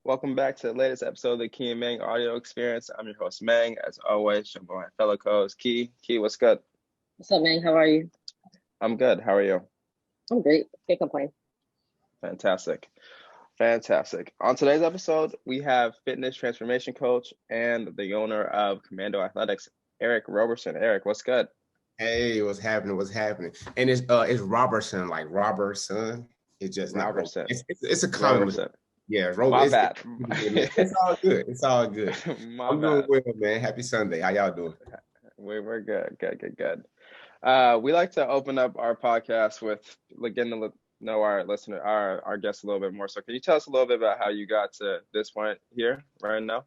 Welcome back to the latest episode of the Key and Mang audio experience. I'm your host, Mang. As always, joined by my fellow co-host, Key. Key, what's good? What's up, man? How are you? I'm good. How are you? I'm great. Can't complain. Fantastic. Fantastic. On today's episode, we have fitness transformation coach and the owner of Commando Athletix, Eric Roberson. Eric, what's good? Hey, what's happening? What's happening? And it's Robertson, like Robertson. It's just Roberson. not it's a common. Roberson. Yeah, My bad. It's all good. It's all good. I'm doing well, man. Happy Sunday. How y'all doing? We're good. Good. We like to open up our podcast with getting to know our listener, our guests a little bit more. So can you tell us a little bit about how you got to this point here right now?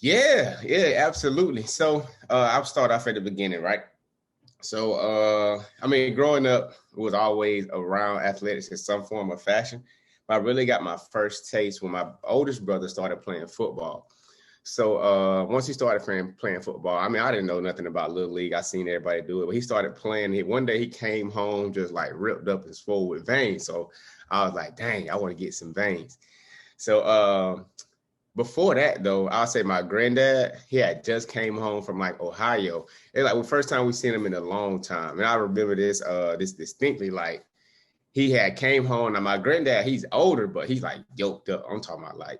Yeah, absolutely. So I'll start off at the beginning, right? So growing up, it was always around athletics in some form or fashion. But I really got my first taste when my oldest brother started playing football. So once he started playing football, I didn't know nothing about Little League. I seen everybody do it, but he started playing. One day he came home just like ripped up and swole with veins. So I was like, dang, I want to get some veins. So before that, though, I'll say my granddad, he had just came home from like Ohio. It's like the first time we seen him in a long time. And I remember this distinctly, like he had came home. Now my granddad, he's older, but he's like yoked up. I'm talking about like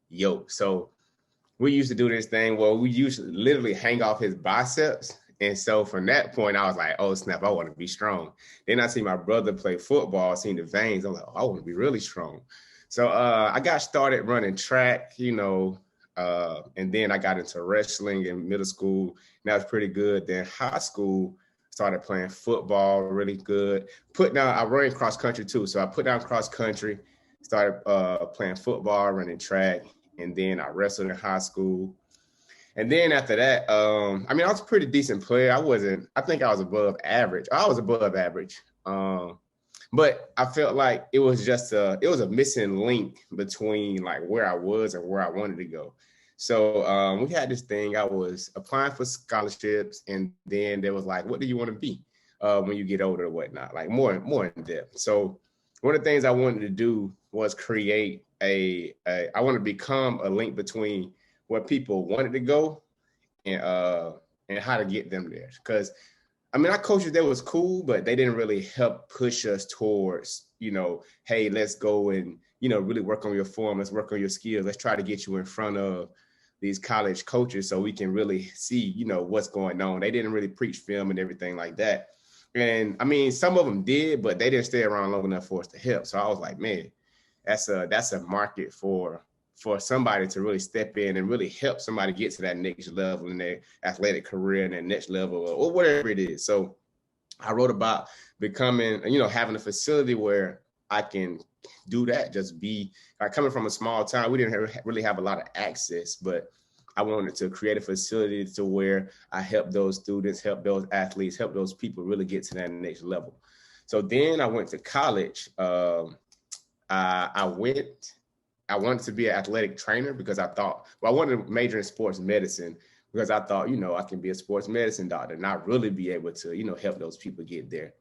yoked. So we used to do this thing where we used to literally hang off his biceps. And so from that point, I was like, oh, snap, I want to be strong. Then I see my brother play football, seeing the veins. I'm like, oh, I want to be really strong. So I got started running track, and then I got into wrestling in middle school. And that was pretty good. Then high school, started playing football really good. I ran cross country too. So I put down cross country, started playing football, running track. And then I wrestled in high school. And then after that, I was a pretty decent player. I think I was above average. I was above average. But I felt like it was a missing link between like where I was and where I wanted to go. So we had this thing. I was applying for scholarships, and then there was like, what do you want to be when you get older or whatnot? Like more in depth. So one of the things I wanted to do was create I want to become a link between where people wanted to go and how to get them there. Because our coaches there was cool, but they didn't really help push us towards, hey, let's go and, really work on your form. Let's work on your skills. Let's try to get you in front of these college coaches so we can really see, what's going on. They didn't really preach film and everything like that. And some of them did, but they didn't stay around long enough for us to help. So I was like, man, that's a market for somebody to really step in and really help somebody get to that next level in their athletic career and that next level or whatever it is. So I wrote about becoming, having a facility where I can do that, just be like coming from a small town. We didn't really have a lot of access, but I wanted to create a facility to where I help those students, help those athletes, help those people really get to that next level. So then I went to college. I wanted to be an athletic trainer because I wanted to major in sports medicine because I thought, I can be a sports medicine doctor and not really be able to, help those people get there.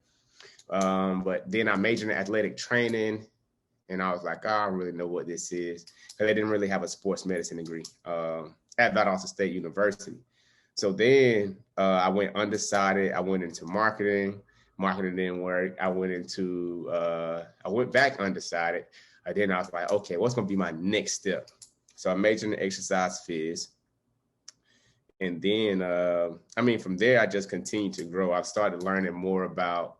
But then I majored in athletic training, and I was like, I don't really know what this is, because I didn't really have a sports medicine degree at Valdosta State University. So then I went undecided. I went into marketing. Marketing didn't work. I went back undecided. And then I was like, okay, what's going to be my next step? So I majored in exercise phys. And then, from there, I just continued to grow. I started learning more about,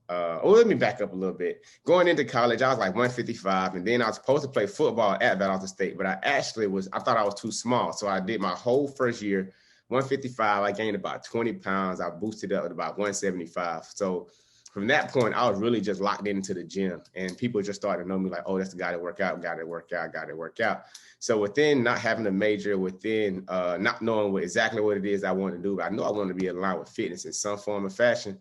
let me back up a little bit. Going into college, I was like 155. And then I was supposed to play football at Valdosta State, but I thought I was too small. So I did my whole first year, 155. I gained about 20 pounds. I boosted up to about 175. So from that point, I was really just locked into the gym, and people just started to know me like, oh, that's the guy that work out. So within not having a major, within not knowing exactly what it is I want to do, but I know I want to be aligned with fitness in some form or fashion.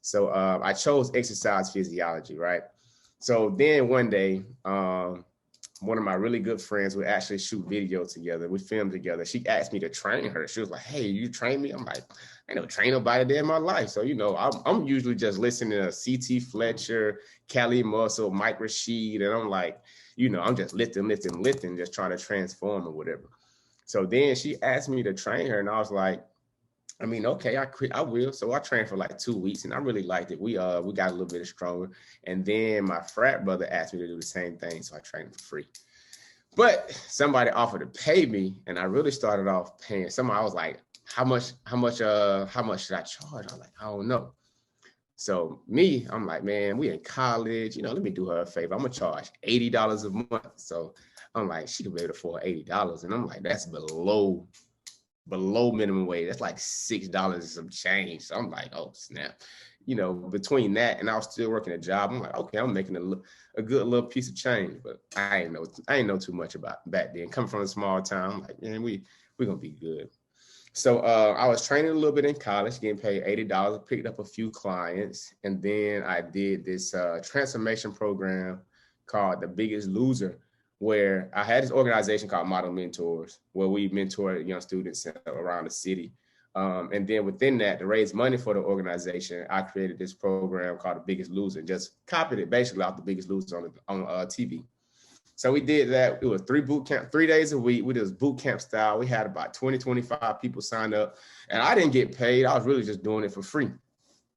So I chose exercise physiology, right? So then one day, one of my really good friends would actually shoot video together. We filmed together. She asked me to train her. She was like, hey, you train me? I'm like, I ain't never trained nobody there in my life. So, I'm usually just listening to C.T. Fletcher, Cali Muscle, Mike Rashid. And I'm like, I'm just lifting, just trying to transform or whatever. So then she asked me to train her, and I was like, I mean, okay, I will. So I trained for like 2 weeks, and I really liked it. We got a little bit stronger. And then my frat brother asked me to do the same thing, so I trained for free. But somebody offered to pay me, and I really started off paying. Somebody was like, how much should I charge? I'm like, I don't know. So I'm like, man, we in college, let me do her a favor. I'm gonna charge $80 a month. So I'm like, she could be able to afford $80. And I'm like, that's below minimum wage. That's like $6 and some change. So I'm like, oh snap. Between that and I was still working a job, I'm like, okay, I'm making a good little piece of change. But I ain't know too much about back then. Coming from a small town, I'm like, man, we gonna be good. So I was training a little bit in college, getting paid $80, picked up a few clients, and then I did this transformation program called The Biggest Loser, where I had this organization called Model Mentors, where we mentor young students around the city. And then within that, to raise money for the organization, I created this program called The Biggest Loser, and just copied it basically off The Biggest Loser on TV. So we did that. It was 3 days a week. We did this boot camp style. We had about 20, 25 people sign up, and I didn't get paid. I was really just doing it for free.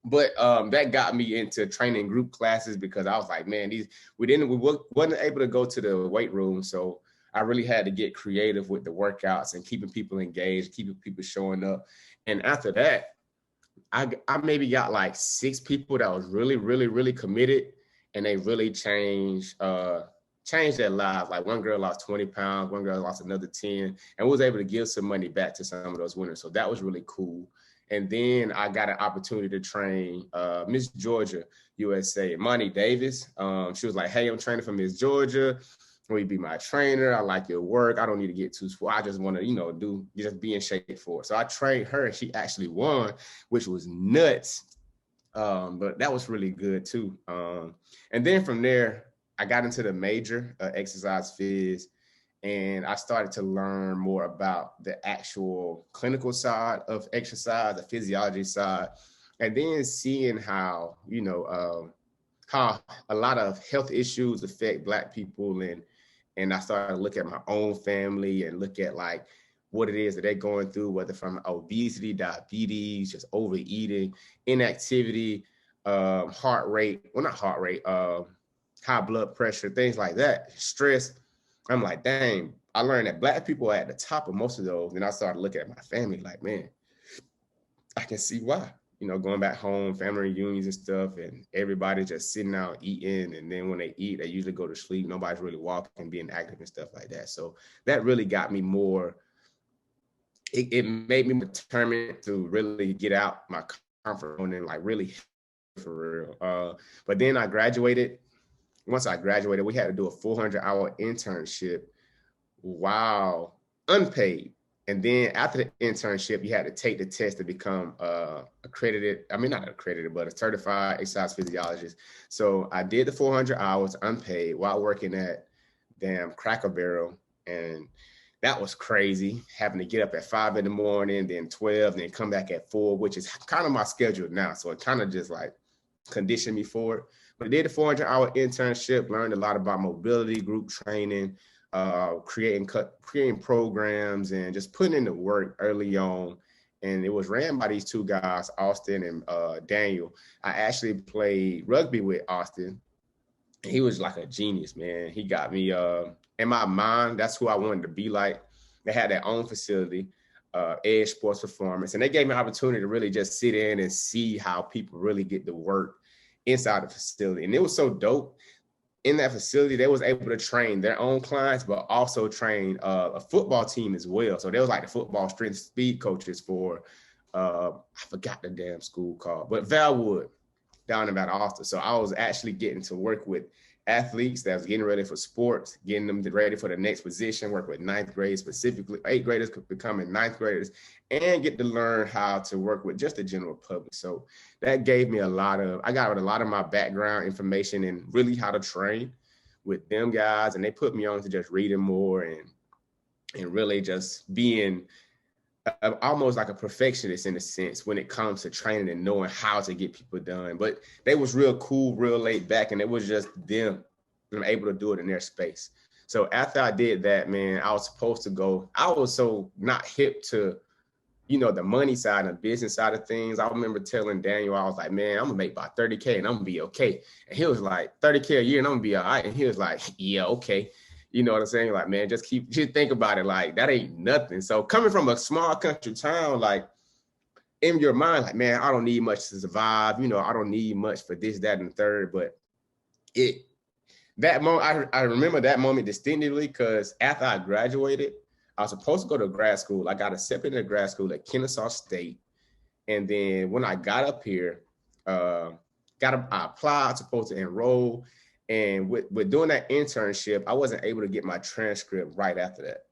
But that got me into training group classes because I was like, man, we wasn't able to go to the weight room. So I really had to get creative with the workouts and keeping people engaged, keeping people showing up. And after that, I maybe got like 6 people that was really, really, really committed, and they really changed their lives. Like one girl lost 20 pounds, one girl lost another 10, and was able to give some money back to some of those winners. So that was really cool. And then I got an opportunity to train Miss Georgia, USA, Monty Davis. She was like, hey, I'm training for Miss Georgia. Will you be my trainer? I like your work. I don't need to get too full. I just want to, just be in shape for it. So I trained her, and she actually won, which was nuts. But that was really good too. And then from there, I got into the major, exercise phys, and I started to learn more about the actual clinical side of exercise, the physiology side, and then seeing how, how a lot of health issues affect Black people. And I started to look at my own family and look at like what it is that they're going through, whether from obesity, diabetes, just overeating, inactivity, high blood pressure, things like that, stress. I'm like, dang, I learned that Black people are at the top of most of those. And I started looking at my family like, man, I can see why. Going back home, family reunions and stuff, and everybody just sitting out eating. And then when they eat, they usually go to sleep. Nobody's really walking, being active and stuff like that. So that really got me more, it made me determined to really get out my comfort zone and like really for real. But then I graduated. Once I graduated, we had to do a 400-hour internship while unpaid. And then after the internship, you had to take the test to become not accredited, but a certified exercise physiologist. So I did the 400 hours unpaid while working at damn Cracker Barrel. And that was crazy, having to get up at 5 in the morning, then 12, then come back at 4, which is kind of my schedule now. So it kind of just like conditioned me for it. But I did a 400-hour internship, learned a lot about mobility, group training, creating programs, and just putting in the work early on. And it was ran by these 2 guys, Austin and Daniel. I actually played rugby with Austin. He was like a genius, man. He got me, in my mind, that's who I wanted to be like. They had their own facility, Edge Sports Performance, and they gave me an opportunity to really just sit in and see how people really get to work inside the facility. And it was so dope. In that facility, they was able to train their own clients, but also train a football team as well. So they was like the football strength speed coaches for, I forgot the damn school called, but Valwood down in Austin. So I was actually getting to work with athletes that was getting ready for sports, getting them ready for the next position, work with 9th grade, specifically 8th graders becoming 9th graders, and get to learn how to work with just the general public. So that gave me I got a lot of my background information and really how to train with them guys. And they put me on to just reading more and really just being almost like a perfectionist in a sense when it comes to training and knowing how to get people done. But they was real cool, real laid back, and it was just them I'm able to do it in their space. So after I did that, man, I was supposed to go. I was so not hip to, the money side and the business side of things. I remember telling Daniel, I was like, man, I'm gonna make about 30K and I'm gonna be okay. And he was like, 30K a year and I'm gonna be all right. And he was like, yeah, okay. You know what I'm saying? Like, man, just think about it. Like, that ain't nothing. So coming from a small country town, like, in your mind, like, man, I don't need much to survive. I don't need much for this, that, and the third. But that moment, I remember that moment distinctly because after I graduated, I was supposed to go to grad school. I got accepted into grad school at Kennesaw State. And then when I got up here, I applied, I was supposed to enroll. And with doing that internship, I wasn't able to get my transcript right after that.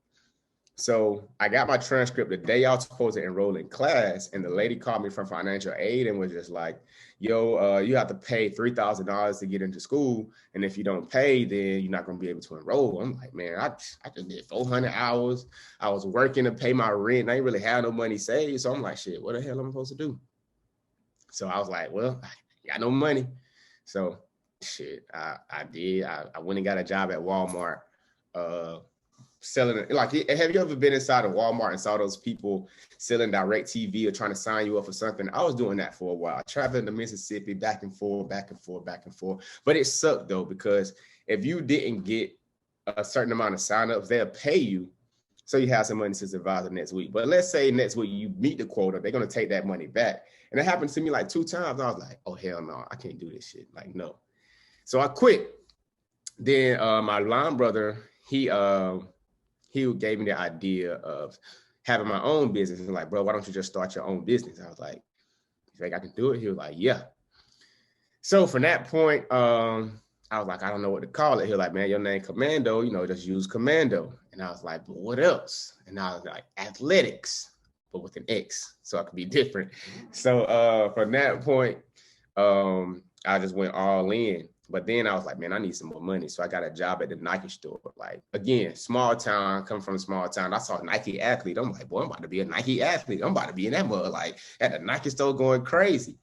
So I got my transcript the day I was supposed to enroll in class, and the lady called me from financial aid and was just like, yo, you have to pay $3,000 to get into school. And if you don't pay, then you're not going to be able to enroll. I'm like, man, I just did 400 hours. I was working to pay my rent. And I didn't really have no money saved. So I'm like, shit, what the hell am I supposed to do? So I was like, well, I got no money. So shit, I did. I went and got a job at Walmart, selling it. Like, have you ever been inside of Walmart and saw those people selling direct TV or trying to sign you up for something? I was doing that for a while, traveling to Mississippi, back and forth. But it sucked though, because if you didn't get a certain amount of signups, they'll pay you so you have some money to survive the next week. But let's say next week you meet the quota, they're going to take that money back. And it happened to me like 2 times. I was like, oh, hell no, I can't do this shit. Like, no. So I quit. Then my line brother, he gave me the idea of having my own business. And like, bro, why don't you just start your own business? I was like, you think I can do it? He was like, yeah. So from that point, I was like, I don't know what to call it. He was like, man, your name Commando, just use Commando. And I was like, but what else? And I was like, Athletix, but with an X, so I could be different. So from that point, I just went all in. But then I was like, man, I need some more money. So I got a job at the Nike store. Like, again, small town, coming from a small town. I saw a Nike athlete. I'm like, boy, I'm about to be a Nike athlete. I'm about to be in that mud, like at the Nike store going crazy.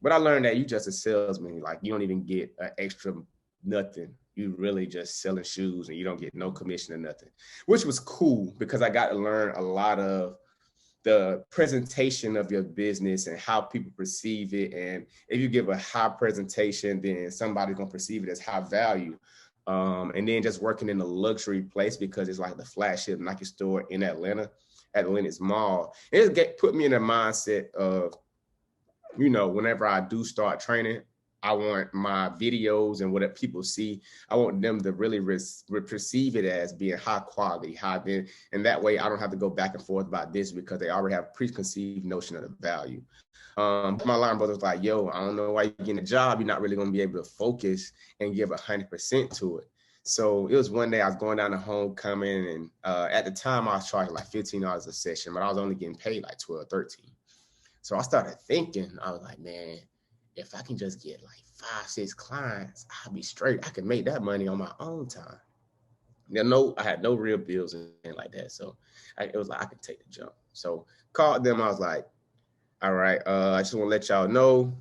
But I learned that you just a salesman. Like, you don't even get an extra nothing. You really just selling shoes and you don't get no commission or nothing, which was cool because I got to learn a lot of the presentation of your business and how people perceive it. And if you give a high presentation, then somebody's gonna perceive it as high value. And then just working in a luxury place because it's like the flagship Nike store in Atlanta, at Atlantis Mall. It put me in a mindset of, whenever I do start training, I want my videos and what people see, I want them to really perceive it as being high quality, and that way I don't have to go back and forth about this because they already have a preconceived notion of the value. My line brother was like, yo, I don't know why you're getting a job. You're not really going to be able to focus and give 100% to it. So it was one day I was going down to homecoming, and at the time I was charging like $15 a session, but I was only getting paid like 12, 13. So I started thinking, I was like, man, if I can just get like 5, 6 clients, I'll be straight. I can make that money on my own time. I had no real bills and anything like that. So it was like, I could take the jump. So called them. I was like, all right, I just want to let y'all know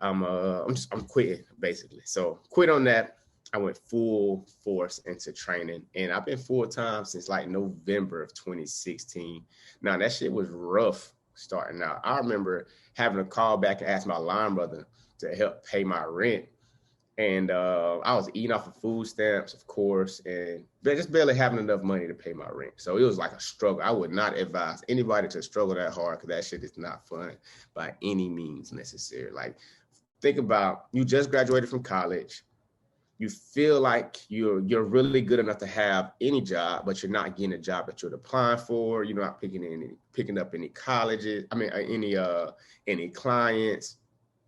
I'm quitting basically. So quit on that. I went full force into training, and I've been full time since like November of 2016. Now that shit was rough starting out. I remember having to call back and ask my line brother to help pay my rent. And I was eating off of food stamps, of course, and just barely having enough money to pay my rent. So it was like a struggle. I would not advise anybody to struggle that hard because that shit is not fun by any means necessary. Like, think about, you just graduated from college. You feel like you're really good enough to have any job, but you're not getting a job that you're applying for. You're not picking up any colleges. Any clients,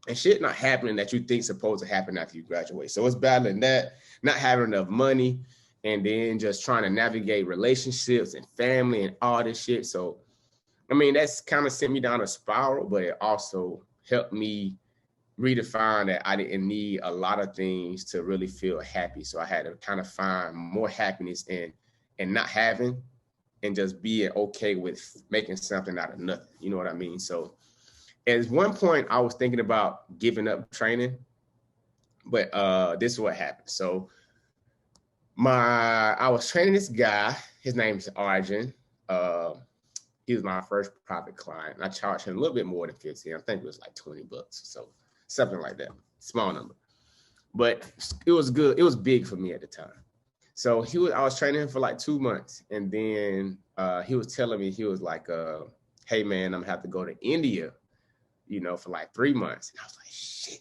and shit not happening that you think supposed to happen after you graduate. So it's battling that, not having enough money, and then just trying to navigate relationships and family and all this shit. So, that's kind of sent me down a spiral, but it also helped me redefine that I didn't need a lot of things to really feel happy. So I had to kind of find more happiness in not having, and just being okay with making something out of nothing. You know what I mean? So at one point I was thinking about giving up training, But this is what happened. So I was training this guy. His name is Arjun. He was my first private client. I charged him a little bit more than 15. I think it was like $20. So something like that. Small number. But it was good. It was big for me at the time. So I was training him for like 2 months. And then he was telling me, he was like, hey man, I'm gonna have to go to India, for like 3 months. And I was like, shit.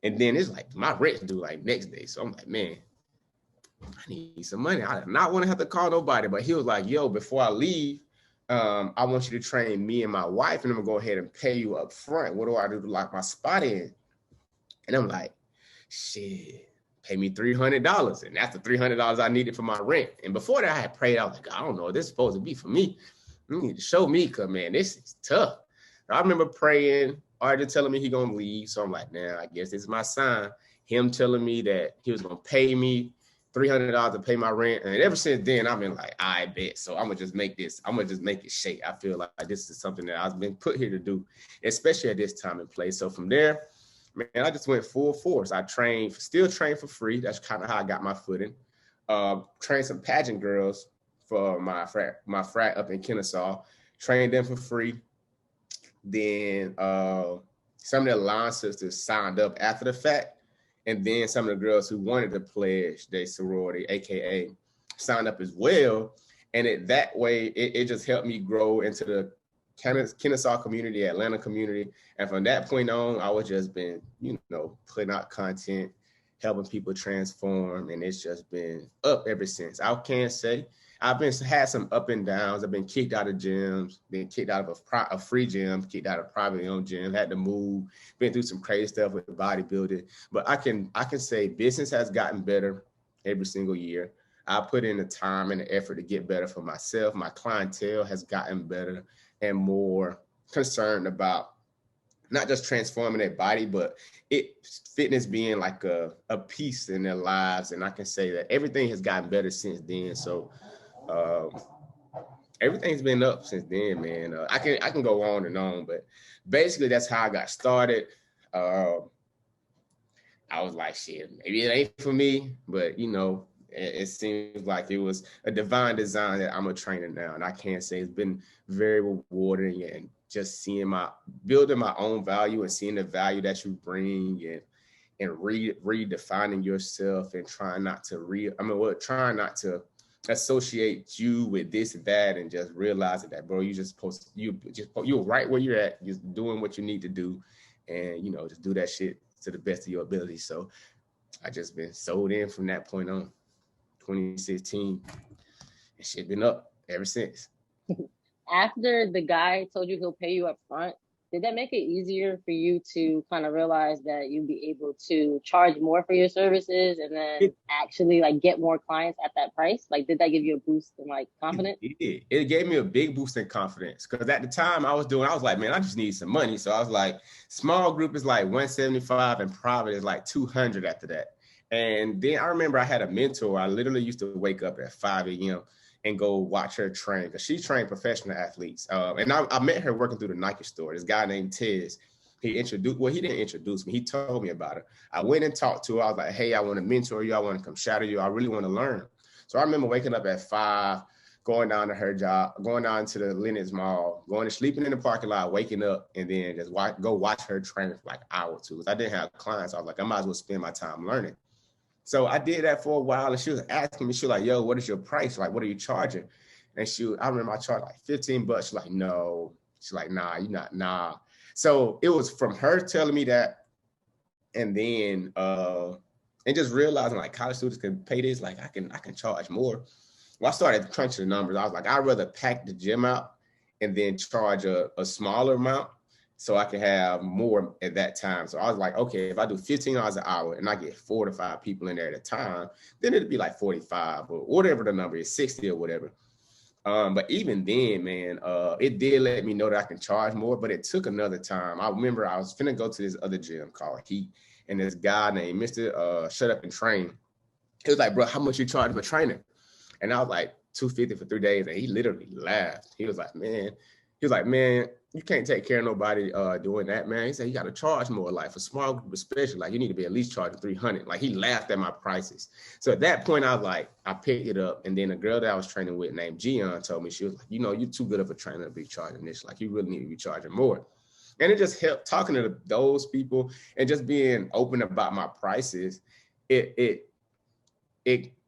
And then it's like my rent's due like next day. So I'm like, man, I need some money. I do not want to have to call nobody. But he was like, yo, before I leave, I want you to train me and my wife, and I'm gonna go ahead and pay you up front. What do I do to lock my spot in? And I'm like, shit, pay me $300. And that's the $300 I needed for my rent. And before that, I had prayed. I was like, I don't know, this is supposed to be for me. You need to show me, because man, this is tough. I remember praying, Arjun telling me he gonna leave. So I'm like, nah, I guess this is my sign. Him telling me that he was gonna pay me $300 to pay my rent. And ever since then, I've been like, I bet. So I'm gonna just make this. I'm gonna just make it shake. I feel like this is something that I've been put here to do, especially at this time and place. So from there, man, I just went full force. I still trained for free. That's kind of how I got my footing. Trained some pageant girls for my frat up in Kennesaw. Trained them for free. Then some of the line sisters signed up after the fact. And then some of the girls who wanted to pledge their sorority, AKA, signed up as well. And that way, it just helped me grow into the Kennesaw community, Atlanta community. And from that point on, I was just been, putting out content, helping people transform. And it's just been up ever since. I can't say. I've had some up and downs. I've been kicked out of gyms, been kicked out of a free gym, kicked out of a privately owned gym, had to move, been through some crazy stuff with bodybuilding. But I can say business has gotten better every single year. I put in the time and the effort to get better for myself. My clientele has gotten better and more concerned about not just transforming their body, but fitness being like a piece in their lives. And I can say that everything has gotten better since then. So everything's been up since then, man. I can go on and on, but basically that's how I got started. I was like, shit, maybe it ain't for me, but it seems like it was a divine design that I'm a trainer now. And I can't say it's been very rewarding, and just building my own value and seeing the value that you bring, and redefining yourself, and trying not to associate you with this and that, and just realizing that, bro, you're right where you're at, just doing what you need to do, and just do that shit to the best of your ability. So I just been sold in from that point on, 2016, and shit been up ever since. After the guy told you he'll pay you up front, did that make it easier for you to kind of realize that you'd be able to charge more for your services and then actually get more clients at that price? Did that give you a boost in confidence? It gave me a big boost in confidence, because at the time I was like, man, I just need some money. So I was like, small group is like 175 and private is like 200 after that. And then I remember I had a mentor. I literally used to wake up at 5 a.m. and go watch her train, because she trained professional athletes. And I met her working through the Nike store. This guy named Tez, he didn't introduce me. He told me about her. I went and talked to her. I was like, hey, I want to mentor you. I want to come shadow you. I really want to learn. So I remember waking up at 5, going down to her job, going down to the Lenox Mall, sleeping in the parking lot, waking up, and then just go watch her train for like an hour or two. I didn't have clients. I was like, I might as well spend my time learning. So I did that for a while, and she was asking me, she was like, yo, what is your price? Like, what are you charging? And I remember I charged like $15. She's like, no. She's like, nah, you're not, nah. So it was from her telling me that, and then, and just realizing like college students can pay this, like I can charge more. Well, I started crunching the numbers. I was like, I'd rather pack the gym out and then charge a smaller amount, so I can have more at that time. So I was like, okay, if I do $15 an hour and I get 4 to 5 people in there at a time, then it'd be like 45 or whatever the number is, 60 or whatever. But even then, man, it did let me know that I can charge more, but it took another time. I remember I was finna go to this other gym called Heat, and this guy named Mr. Shut Up and Train, he was like, bro, how much you charge for training? And I was like, $250 for 3 days. And he literally laughed. He was like, man, He was like, man, you can't take care of nobody doing that, man. He said, you got to charge more. Like for small group, especially, like you need to be at least charging 300. Like he laughed at my prices. So at that point, I was like, I picked it up. And then a girl that I was training with named Gian told me, she was like, you know, you're too good of a trainer to be charging this. Like you really need to be charging more. And it just helped talking to those people and just being open about my prices. It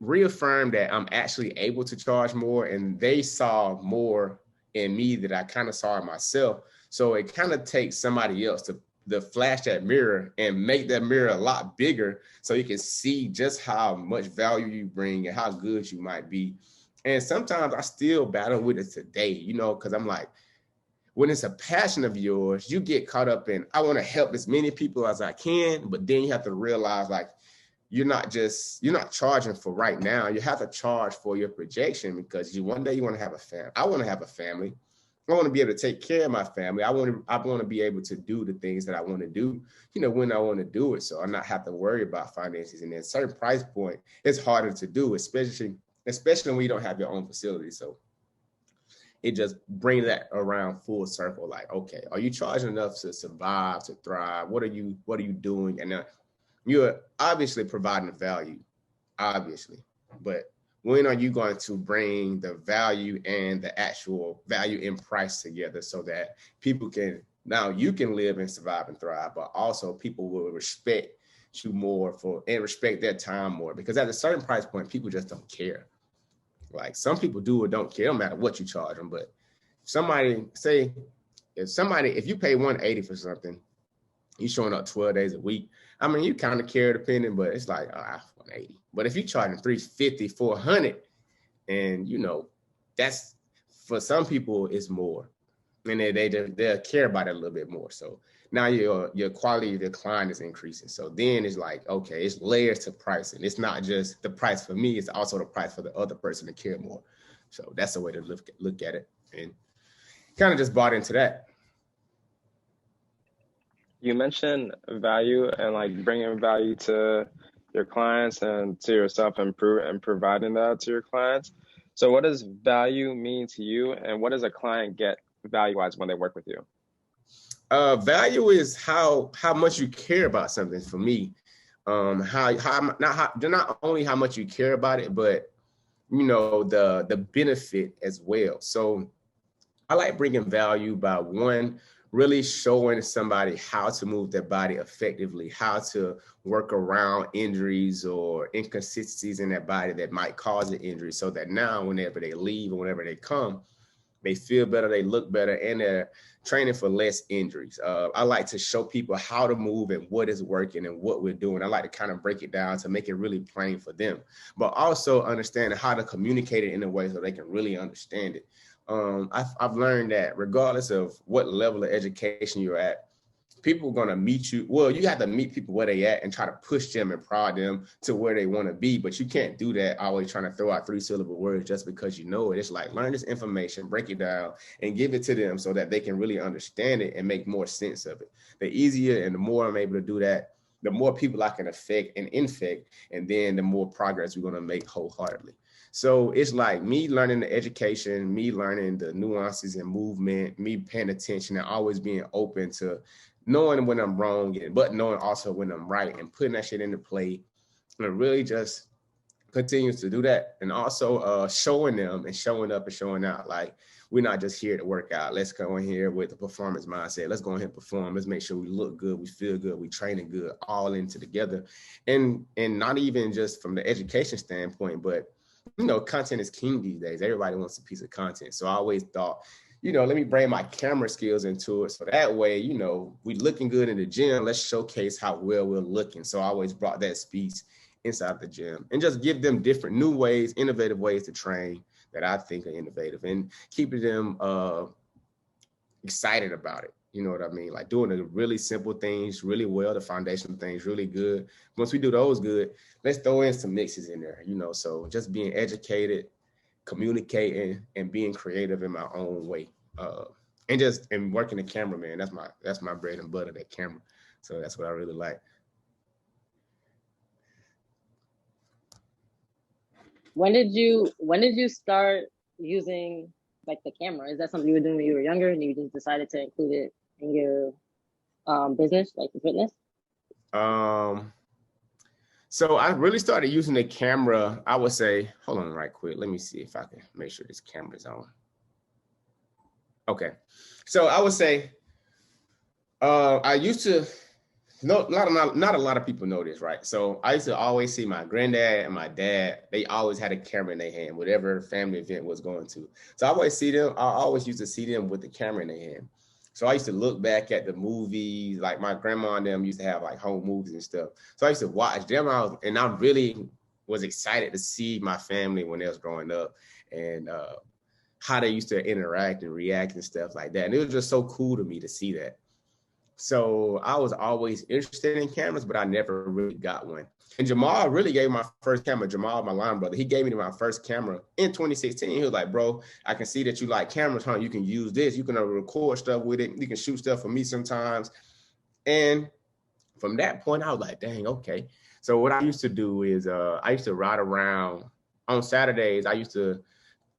reaffirmed that I'm actually able to charge more, and they saw more in me that I kind of saw in myself. So it kind of takes somebody else to flash that mirror and make that mirror a lot bigger so you can see just how much value you bring and how good you might be. And sometimes I still battle with it today, you know, because I'm like, when it's a passion of yours, you get caught up in, I want to help as many people as I can, but then you have to realize like, you're not charging for right now. You have to charge for your projection because one day you want to have a family. I want to have a family. I want to be able to take care of my family. I want to be able to do the things that I want to do, you know, when I want to do it. So I not have to worry about finances. And at a certain price point, it's harder to do, especially when you don't have your own facility. So it just brings that around full circle. Like, okay, are you charging enough to survive, to thrive? What are you doing? And you're obviously providing value, obviously, but when are you going to bring the value and the actual value in price together so that people can, now you can live and survive and thrive, but also people will respect you more and respect their time more, because at a certain price point, people just don't care. Like some people do or don't care, no matter what you charge them. But if you pay 180 for something, you showing up 12 days a week. I mean, you kind of care depending, but it's like 180. But if you're charging 350, 400, and you know, that's for some people it's more, and they'll care about it a little bit more. So now your quality of your client is increasing. So then it's like, okay, it's layers to pricing. It's not just the price for me; it's also the price for the other person to care more. So that's the way to look at it, and kind of just bought into that. You mentioned value and like bringing value to your clients and to yourself and providing that to your clients. So what does value mean to you, and what does a client get value-wise when they work with you? Value is how much you care about something. For me, not only how much you care about it, but you know the benefit as well. So I like bringing value by one, really showing somebody how to move their body effectively, how to work around injuries or inconsistencies in their body that might cause an injury, so that now whenever they leave or whenever they come, they feel better, they look better, and they're training for less injuries. I like to show people how to move and what is working and what we're doing. I like to kind of break it down to make it really plain for them, but also understanding how to communicate it in a way so they can really understand it. I've learned that regardless of what level of education you're at, people are going to meet you. Well, you have to meet people where they at and try to push them and prod them to where they want to be. But you can't do that always trying to throw out 3-syllable words just because you know it. It's like, learn this information, break it down, and give it to them so that they can really understand it and make more sense of it. The easier and the more I'm able to do that, the more people I can affect and infect, and then the more progress we're going to make wholeheartedly. So it's like me learning the education, me learning the nuances and movement, me paying attention and always being open to knowing when I'm wrong, but knowing also when I'm right, and putting that shit into play, and really just continues to do that. And also showing them and showing up and showing out. Like, we're not just here to work out. Let's go in here with the performance mindset. Let's go ahead and perform. Let's make sure we look good, we feel good, we training good, all into together. And not even just from the education standpoint, but you know, content is king these days. Everybody wants a piece of content. So I always thought, you know, let me bring my camera skills into it. So that way, you know, we looking good in the gym. Let's showcase how well we're looking. So I always brought that speech inside the gym and just give them different new ways, innovative ways to train that I think are innovative, and keeping them excited about it. You know what I mean? Like doing the really simple things really well, the foundational things really good. Once we do those good, let's throw in some mixes in there, you know? So just being educated, communicating, and being creative in my own way. And working the camera, man. That's my bread and butter, that camera. So that's what I really like. When did you start using like the camera? Is that something you were doing when you were younger and you just decided to include it in your business, like the fitness? So I really started using the camera, I would say, hold on right quick. Let me see if I can make sure this camera's on. Okay. So I would say I used to, not a lot of people know this, right? So I used to always see my granddad and my dad, they always had a camera in their hand, whatever family event was going to. So I always used to see them with the camera in their hand. So I used to look back at the movies, like my grandma and them used to have like home movies and stuff. So I used to watch them, and I really was excited to see my family when they was growing up, and how they used to interact and react and stuff like that. And it was just so cool to me to see that. So I was always interested in cameras, but I never really got one. And Jamal really gave me my first camera. Jamal, my line brother, he gave me my first camera in 2016. He was like, bro, I can see that you like cameras, huh? You can use this. You can record stuff with it. You can shoot stuff for me sometimes. And from that point, I was like, dang, okay. So what I used to do is I used to ride around on Saturdays. I used to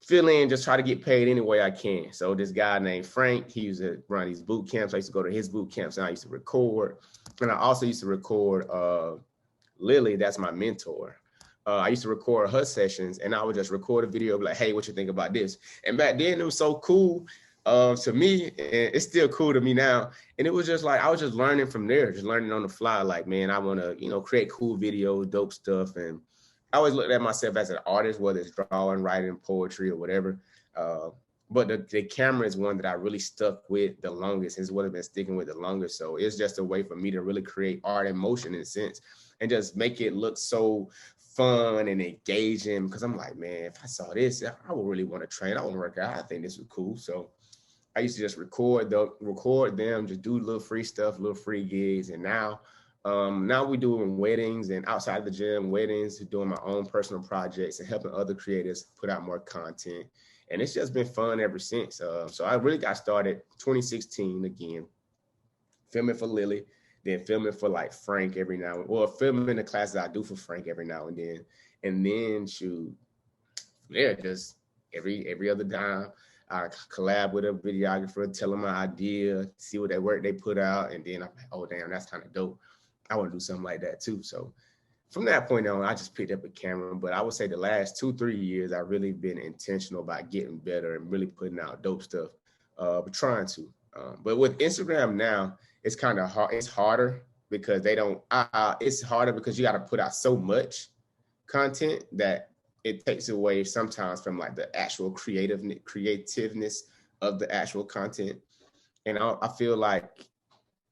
fill in, just try to get paid any way I can. So this guy named Frank, he used to run these boot camps. I used to go to his boot camps and I used to record. And I also used to record Lily, that's my mentor. I used to record her sessions and I would just record a video like, hey, what you think about this? And back then it was so cool to me, and it's still cool to me now. And it was just like, I was just learning from there, just learning on the fly. Like, man, I want to, create cool videos, dope stuff. And I always looked at myself as an artist, whether it's drawing, writing, poetry, or whatever. But the camera is one that I really stuck with the longest. It's what I've been sticking with the longest. So it's just a way for me to really create art in motion in a sense and just make it look so fun and engaging. Because I'm like, man, if I saw this, I would really want to train. I want to work out. I think this was cool. So I used to just record them, just do little free stuff, little free gigs. And now we're doing weddings and outside the gym, weddings, doing my own personal projects and helping other creators put out more content. And it's just been fun ever since. So I really got started 2016 again, filming for Lily, then filming for like Frank every now and then. Well, filming the classes I do for Frank every now and then. And then just every other time I collab with a videographer, tell them my idea, see what their work they put out. And then I'm like, oh, damn, that's kind of dope. I want to do something like that too. So from that point on, I just picked up a camera. But I would say the last 2-3 years, I've really been intentional about getting better and really putting out dope stuff. But trying to. But with Instagram now, it's kind of hard. It's harder because it's harder because you got to put out so much content that it takes away sometimes from like the actual creativeness of the actual content. And I feel like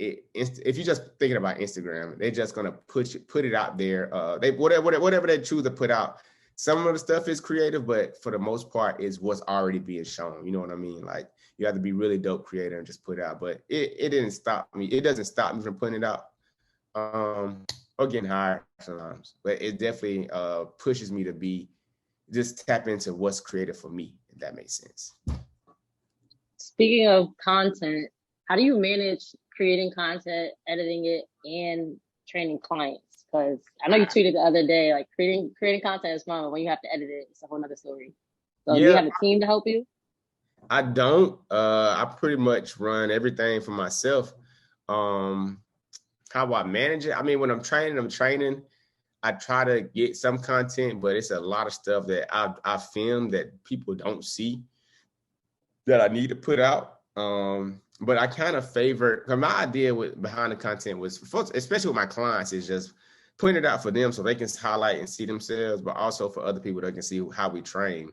if you're just thinking about Instagram, they're just gonna put it out there. Whatever they choose to put out. Some of the stuff is creative, but for the most part, is what's already being shown. You know what I mean? Like you have to be really dope creator and just put it out. But it didn't stop me. It doesn't stop me from putting it out or getting hired sometimes. But it definitely pushes me to just tap into what's creative for me, if that makes sense. Speaking of content, how do you manage creating content, editing it, and training clients? Because I know you tweeted the other day, like creating content is fun, but when you have to edit it, it's a whole other story. So do you have a team to help you? I don't. I pretty much run everything for myself. How do I manage it? I mean, when I'm training. I try to get some content, but it's a lot of stuff that I film that people don't see that I need to put out. But I kind of favor, because my idea behind the content was, especially with my clients, is just putting it out for them so they can highlight and see themselves, but also for other people that can see how we train.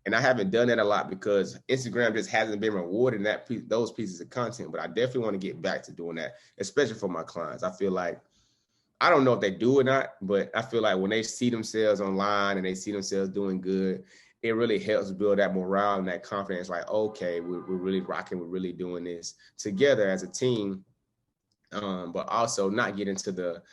And I haven't done that a lot because Instagram just hasn't been rewarding those pieces of content. But I definitely want to get back to doing that, especially for my clients. I feel like, I don't know if they do or not, but I feel like when they see themselves online and they see themselves doing good, it really helps build that morale and that confidence. Like, okay, we're really rocking, we're really doing this together as a team, but also not get into the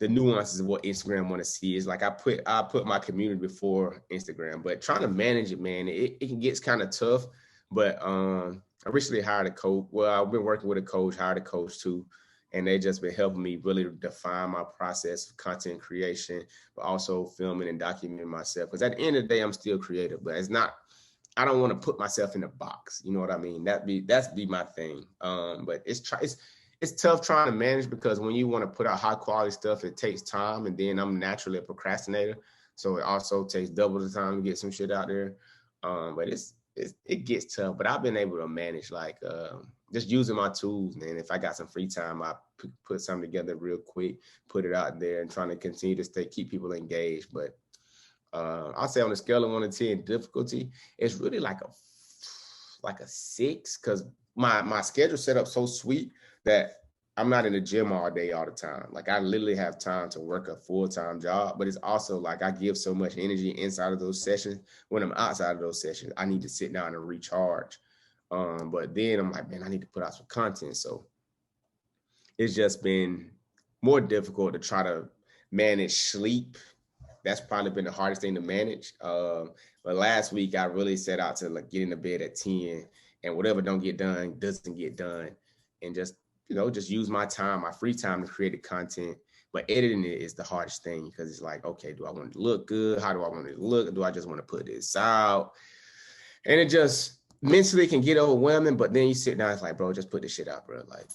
nuances of what Instagram want to see. Is like I put my community before Instagram, but trying to manage it, man, it can get kind of tough. But I recently hired a coach. Well, I've been working with a coach, hired a coach too. And they just been helping me really define my process of content creation, but also filming and documenting myself. Because at the end of the day, I'm still creative, but it's not I don't want to put myself in a box. You know what I mean? That's be my thing. But it's tough trying to manage because when you want to put out high quality stuff, it takes time. And then I'm naturally a procrastinator. So it also takes double the time to get some shit out there. But it gets tough, but I've been able to manage like just using my tools. And if I got some free time, I put something together real quick, put it out there, and trying to continue to keep people engaged. But I'll say on a scale of 1 to 10 difficulty, it's really like a 6 because my schedule set up so sweet that I'm not in the gym all day, all the time. Like I literally have time to work a full-time job, but it's also like I give so much energy inside of those sessions. When I'm outside of those sessions, I need to sit down and recharge. But then I'm like, man, I need to put out some content. So it's just been more difficult to try to manage sleep. That's probably been the hardest thing to manage. But last week I really set out to like get into bed at 10 and whatever don't get done doesn't get done. And just use my time, my free time to create the content. But editing it is the hardest thing because it's like, okay, do I want it to look good? How do I want it to look? Do I just want to put this out? And it just mentally can get overwhelming. But then you sit down, it's like, bro, just put this shit out, bro. Like,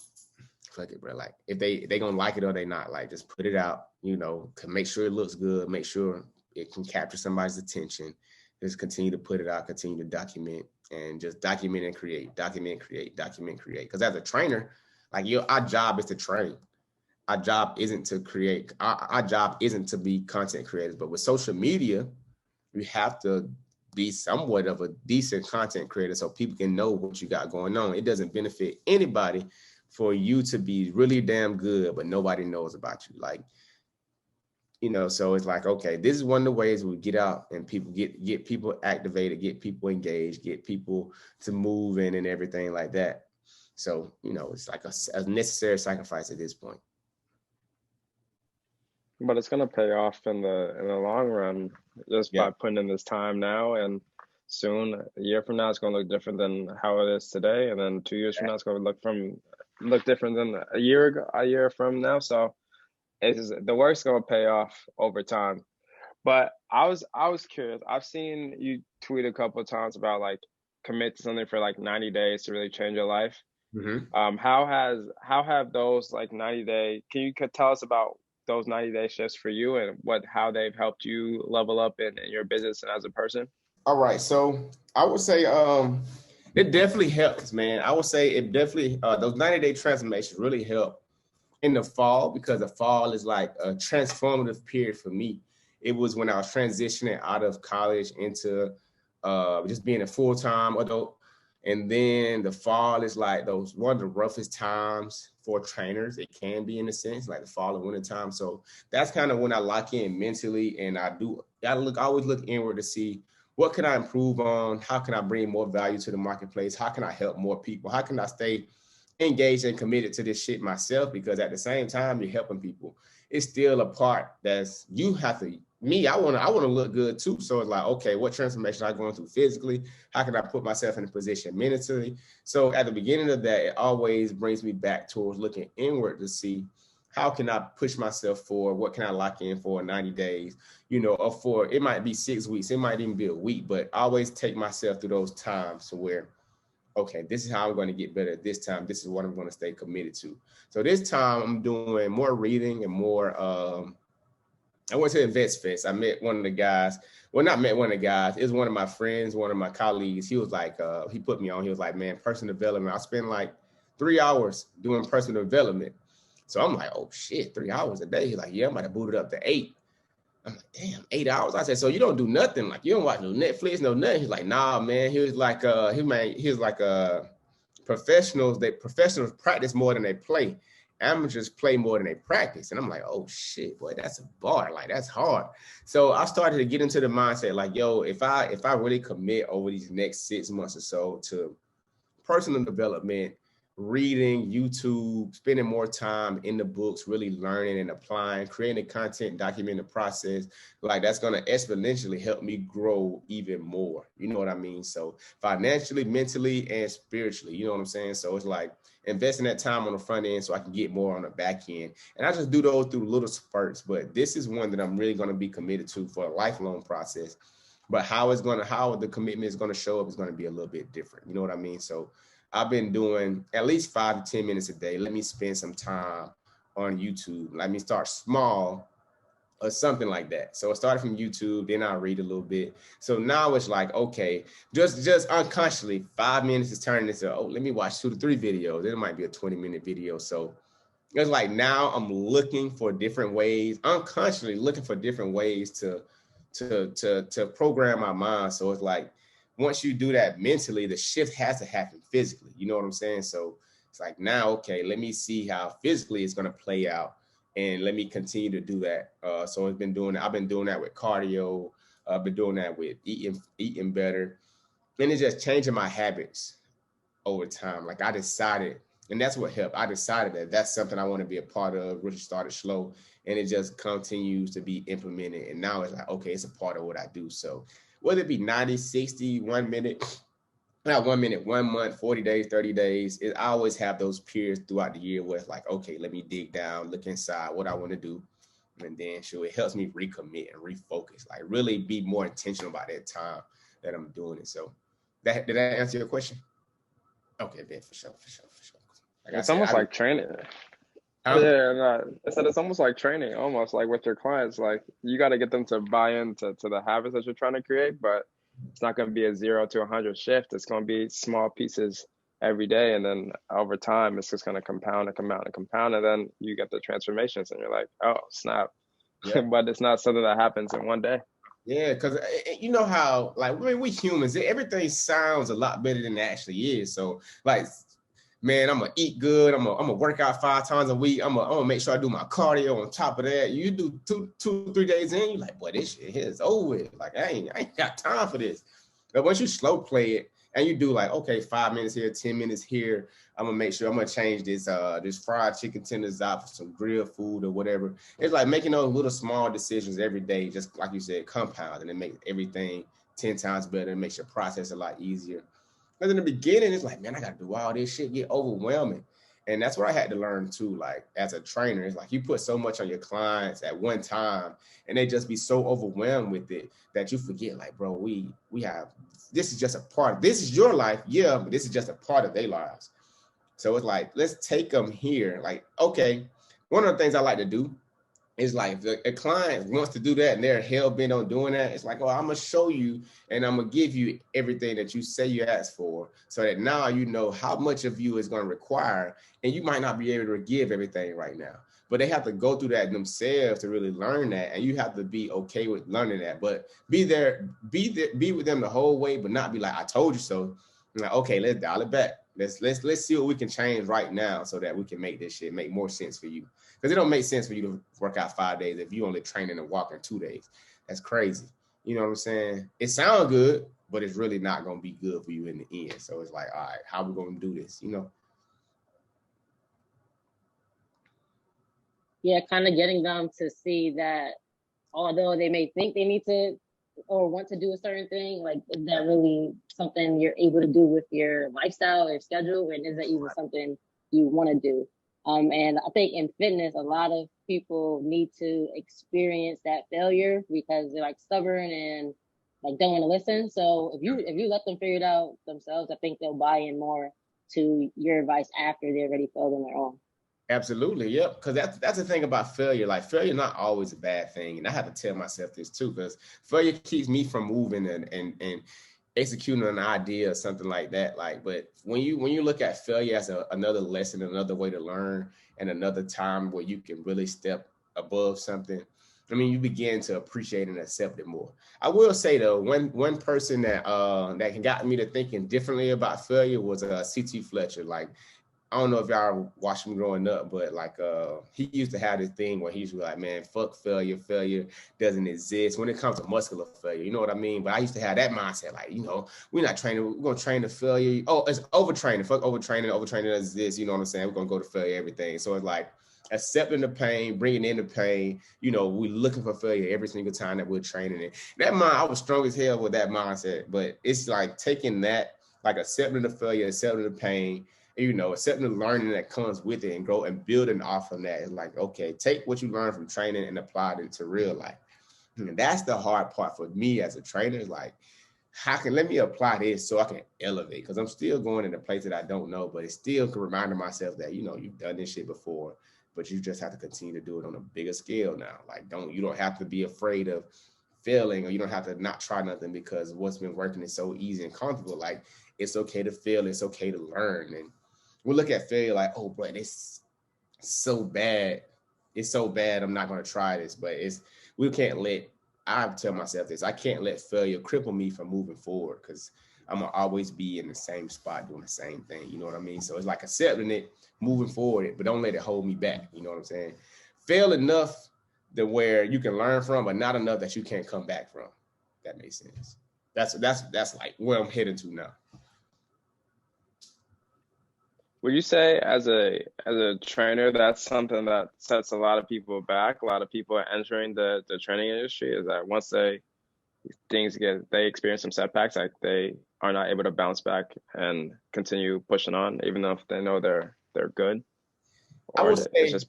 fuck it, bro. Like, if they gonna like it or they not, like, just put it out. Make sure it looks good. Make sure it can capture somebody's attention. Just continue to put it out. Continue to document and just document and create. Document, create. Because as a trainer, like our job is to train. Our job isn't to create. Our job isn't to be content creators. But with social media, we have to be somewhat of a decent content creator so people can know what you got going on. It doesn't benefit anybody for you to be really damn good, but nobody knows about you. Like, so it's like, okay, this is one of the ways we get out and people get people activated, get people engaged, get people to move in and everything like that. So, it's like a necessary sacrifice at this point. But it's gonna pay off in the long run just by putting in this time now, and soon, a year from now, it's gonna look different than how it is today, and then 2 years from now, it's gonna look different than a year from now. So the work's gonna pay off over time. But I was curious. I've seen you tweet a couple of times about like commit to something for like 90 days to really change your life. Mm-hmm. How have those like 90-day? Can you tell us about those 90-day shifts for you and how they've helped you level up in your business and as a person? All right, so I would say it definitely helps, man. I would say it definitely those 90-day transformations really help in the fall because the fall is like a transformative period for me. It was when I was transitioning out of college into just being a full-time adult. And then the fall is like one of the roughest times for trainers. It can be in a sense, like the fall and winter time. So that's kind of when I lock in mentally, and I always look inward to see what can I improve on, how can I bring more value to the marketplace, how can I help more people, how can I stay engaged and committed to this shit myself, because at the same time you're helping people. It's still a part that's you have to. Me, I want to look good too. So it's like, okay, what transformation am I going through physically? How can I put myself in a position mentally? So at the beginning of that, it always brings me back towards looking inward to see how can I push myself forward? What can I lock in for 90 days? Or for it might be 6 weeks, it might even be a week, but I always take myself through those times to where, okay, this is how I'm going to get better at this time. This is what I'm going to stay committed to. So this time I'm doing more reading and more, I went to Invest Fest. I met one of the guys. Well, not met one of the guys. It was one of my friends, one of my colleagues. He was like, he put me on. He was like, man, personal development. I spend like 3 hours doing personal development. So I'm like, oh shit, 3 hours a day. He's like, yeah, I'm about to boot it up to 8. I'm like, damn, 8 hours. I said, so you don't do nothing? Like, you don't watch no Netflix, no nothing? He's like, nah, man. He was like, professionals practice more than they play. Amateurs play more than they practice. And I'm like, oh shit, boy, that's a bar. Like, that's hard. So I started to get into the mindset like, yo, if I really commit over these next 6 months or so to personal development, reading, YouTube, spending more time in the books, really learning and applying, creating content, documenting the process, like that's going to exponentially help me grow even more. You know what I mean? So financially, mentally, and spiritually, you know what I'm saying? So it's like investing that time on the front end so I can get more on the back end. And I just do those through little spurts, but this is one that I'm really going to be committed to for a lifelong process. but how the commitment is gonna show up is gonna be a little bit different. You know what I mean? So I've been doing at least 5 to 10 minutes a day. Let me spend some time on YouTube. Let me start small or something like that. So it started from YouTube, then I read a little bit. So now it's like, okay, just unconsciously, 5 minutes is turning into, oh, let me watch 2 to 3 videos. Then it might be a 20-minute video. So it's like now I'm looking for different ways, unconsciously looking for different ways to program my mind. So it's like once you do that mentally, the shift has to happen physically. You know what I'm saying? So it's like now, okay, let me see how physically it's going to play out, and let me continue to do that. So I've been doing that with cardio. I've been doing that with eating better, and it's just changing my habits over time. Like I decided, and that's what helped. I decided that that's something I want to be a part of. Really started slow, and it just continues to be implemented. And now it's like, okay, it's a part of what I do. So whether it be 90, 60, 1 minute, not 1 minute, 1 month, 40 days, 30 days, I always have those periods throughout the year where it's like, okay, let me dig down, look inside what I want to do. And then sure, it helps me recommit and refocus, like really be more intentional about that time that I'm doing it. So did that answer your question? Okay, Ben, for sure. Like it's almost like training. Yeah, no, I said it's almost like training, almost like with your clients. Like you got to get them to buy into the habits that you're trying to create, but it's not going to be a 0 to 100 shift. It's going to be small pieces every day, and then over time, it's just going to compound, and then you get the transformations, and you're like, oh snap! Yeah. But it's not something that happens in one day. Yeah, because you know how, like, we humans, everything sounds a lot better than it actually is. So, like, man, I'm gonna eat good. I'm gonna work out 5 times a week. I'm gonna make sure I do my cardio on top of that. You do 3 days in, you're like, boy, this shit here is over with. Like, I ain't got time for this. But once you slow play it and you do like, okay, 5 minutes here, 10 minutes here, I'm gonna make sure I'm gonna change this fried chicken tenders out for some grilled food or whatever. It's like making those little small decisions every day, just like you said, compound, and it makes everything 10 times better. It makes your process a lot easier. Because in the beginning, it's like, man, I got to do all this shit, get overwhelming. And that's what I had to learn too. Like as a trainer, it's like you put so much on your clients at one time and they just be so overwhelmed with it that you forget, like, bro, we have, this is just a part, this is your life. Yeah, but this is just a part of their lives. So it's like, let's take them here. Like, okay, one of the things I like to do is like if a client wants to do that and they're hell bent on doing that, it's like, oh, I'm gonna show you and I'm gonna give you everything that you say you asked for, so that now you know how much of you is gonna require, and you might not be able to give everything right now, but they have to go through that themselves to really learn that, and you have to be okay with learning that. But be with them the whole way, but not be like, I told you so. Like, okay, let's dial it back. Let's see what we can change right now so that we can make this shit make more sense for you. Because it don't make sense for you to work out 5 days if you only training and walking 2 days. That's crazy. You know what I'm saying? It sounds good, but it's really not going to be good for you in the end. So it's like, all right, how we going to do this? You know? Yeah, kind of getting them to see that although they may think they need to or want to do a certain thing, like, is that really something you're able to do with your lifestyle or schedule? And is that even something you want to do? And I think in fitness, a lot of people need to experience that failure because they're like stubborn and like don't want to listen. So if you let them figure it out themselves, I think they'll buy in more to your advice after they already failed on their own. Absolutely, yep. Because that's the thing about failure. Like failure, not always a bad thing, and I have to tell myself this too, because failure keeps me from moving and executing an idea or something like that. Like, but when you look at failure as another lesson, another way to learn, and another time where you can really step above something, I mean, you begin to appreciate and accept it more. I will say though, one person that got me to thinking differently about failure was C.T. Fletcher. Like, I don't know if y'all watched him growing up, but like he used to have this thing where he used to be like, man, fuck failure. Failure doesn't exist when it comes to muscular failure. You know what I mean? But I used to have that mindset, like, you know, we're not training, we're gonna train the failure. Oh, it's overtraining. Fuck overtraining. Overtraining doesn't exist. You know what I'm saying? We're gonna go to failure, everything. So it's like accepting the pain, bringing in the pain. You know, we're looking for failure every single time that we're training it. That mind, I was strong as hell with that mindset, but it's like taking that, like accepting the failure, accepting the pain, you know, accepting the learning that comes with it and grow and building off of that. It's like, okay, take what you learned from training and apply it into real life. And that's the hard part for me as a trainer. Is like, let me apply this so I can elevate? Because I'm still going in a place that I don't know, but it's still reminding myself that, you've done this shit before, but you just have to continue to do it on a bigger scale now. Like, you don't have to be afraid of failing, or you don't have to not try nothing because what's been working is so easy and comfortable. Like, it's okay to fail. It's okay to learn. And we look at failure like, oh, bro, it's so bad. It's so bad. I'm not going to try this, but we can't let, I tell myself this, I can't let failure cripple me from moving forward, because I'm going to always be in the same spot doing the same thing. You know what I mean? So it's like accepting it, moving forward, but don't let it hold me back. You know what I'm saying? Fail enough to where you can learn from, but not enough that you can't come back from. That makes sense. That's like where I'm heading to now. Would you say as a trainer, that's something that sets a lot of people back? A lot of people are entering the training industry, is that once they experience some setbacks, like they are not able to bounce back and continue pushing on, even though if they know they're good? I Or would it's say, just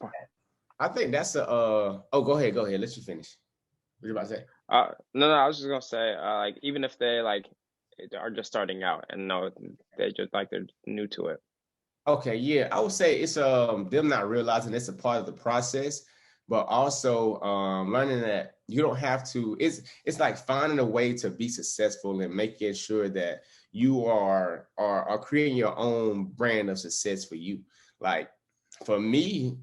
I think that's go ahead. Let you finish. What you about to say? no, I was just gonna say, like, even if they like are just starting out and know they just like they're new to it. Okay, yeah, I would say it's them not realizing it's a part of the process, but also learning that you don't have to. It's like finding a way to be successful and making sure that you are creating your own brand of success for you. Like for me,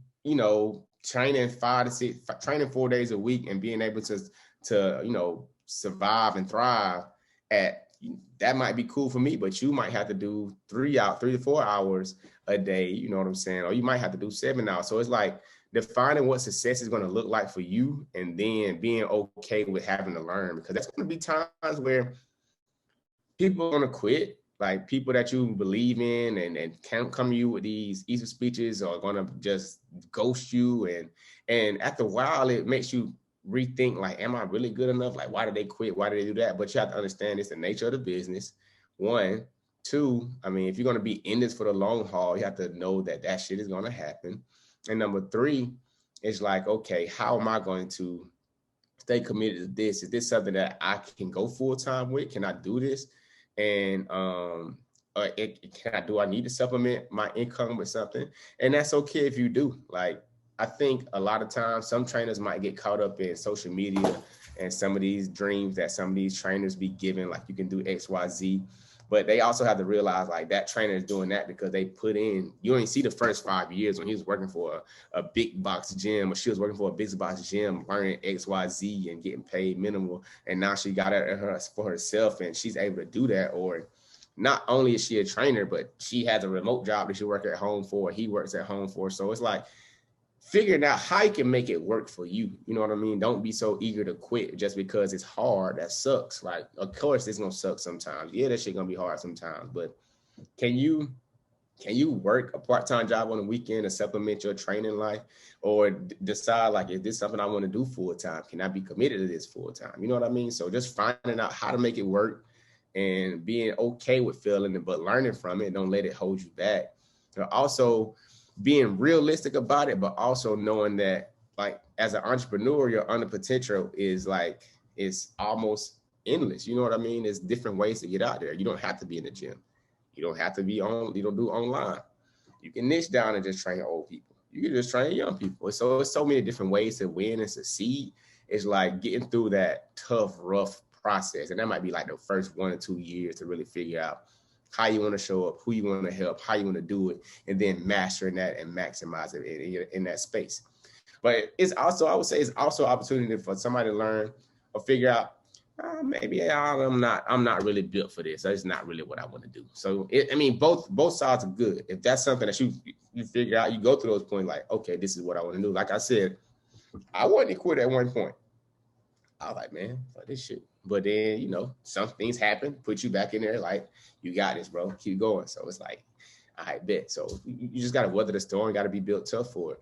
training 4 days a week and being able to survive and thrive at that might be cool for me, but you might have to do 3 to 4 hours a day, you know what I'm saying? Or you might have to do 7 hours. So it's like defining what success is going to look like for you, and then being okay with having to learn, because that's going to be times where people are going to quit. Like people that you believe in and can't come to you with these easy speeches are going to just ghost you. And after a while, it makes you rethink, like, am I really good enough? Like, why did they quit? Why did they do that? But you have to understand it's the nature of the business. 1, 2, I mean, if you're going to be in this for the long haul, you have to know that shit is going to happen. And number 3, it's like, okay, how am I going to stay committed to this? Is this something that I can go full time with? Can I do this? And do I need to supplement my income with something? And that's okay if you do. Like, I think a lot of times some trainers might get caught up in social media and some of these dreams that some of these trainers be given, like you can do X, Y, Z. But they also have to realize, like, that trainer is doing that because they put in, you only see the first 5 years when he was working for a big box gym, or she was working for a big box gym, learning X, Y, Z and getting paid minimal. And now she got it for herself and she's able to do that. Or not only is she a trainer, but she has a remote job that she works at home for, he works at home for. So it's like figuring out how you can make it work for you. You know what I mean? Don't be so eager to quit just because it's hard. That sucks. Like, of course it's gonna suck sometimes. Yeah, that shit gonna be hard sometimes. But can you work a part-time job on the weekend to supplement your training life, or decide, like, is this something I want to do full-time? Can I be committed to this full-time? You know what I mean? So just finding out how to make it work and being okay with failing it, but learning from it. Don't let it hold you back. But also being realistic about it, but also knowing that, like, as an entrepreneur, your earning potential is almost endless. You know what I mean? There's different ways to get out there. You don't have to be in the gym. You don't have to be you don't do online. You can niche down and just train old people. You can just train young people. So it's so many different ways to win and succeed. It's like getting through that tough, rough process. And that might be like the first 1 or 2 years to really figure out how you want to show up, who you want to help, how you want to do it, and then mastering that and maximize it in that space. But it's also, I would say, it's also an opportunity for somebody to learn or figure out, maybe I'm not really built for this. That's not really what I want to do. So both sides are good. If that's something that you figure out, you go through those points, like, okay, this is what I want to do. Like I said, I wanted to quit at one point. I was like, man, fuck this shit. But then, some things happen, put you back in there, like, you got this, bro. Keep going. So it's like, I bet. So you just got to weather the storm, got to be built tough for it.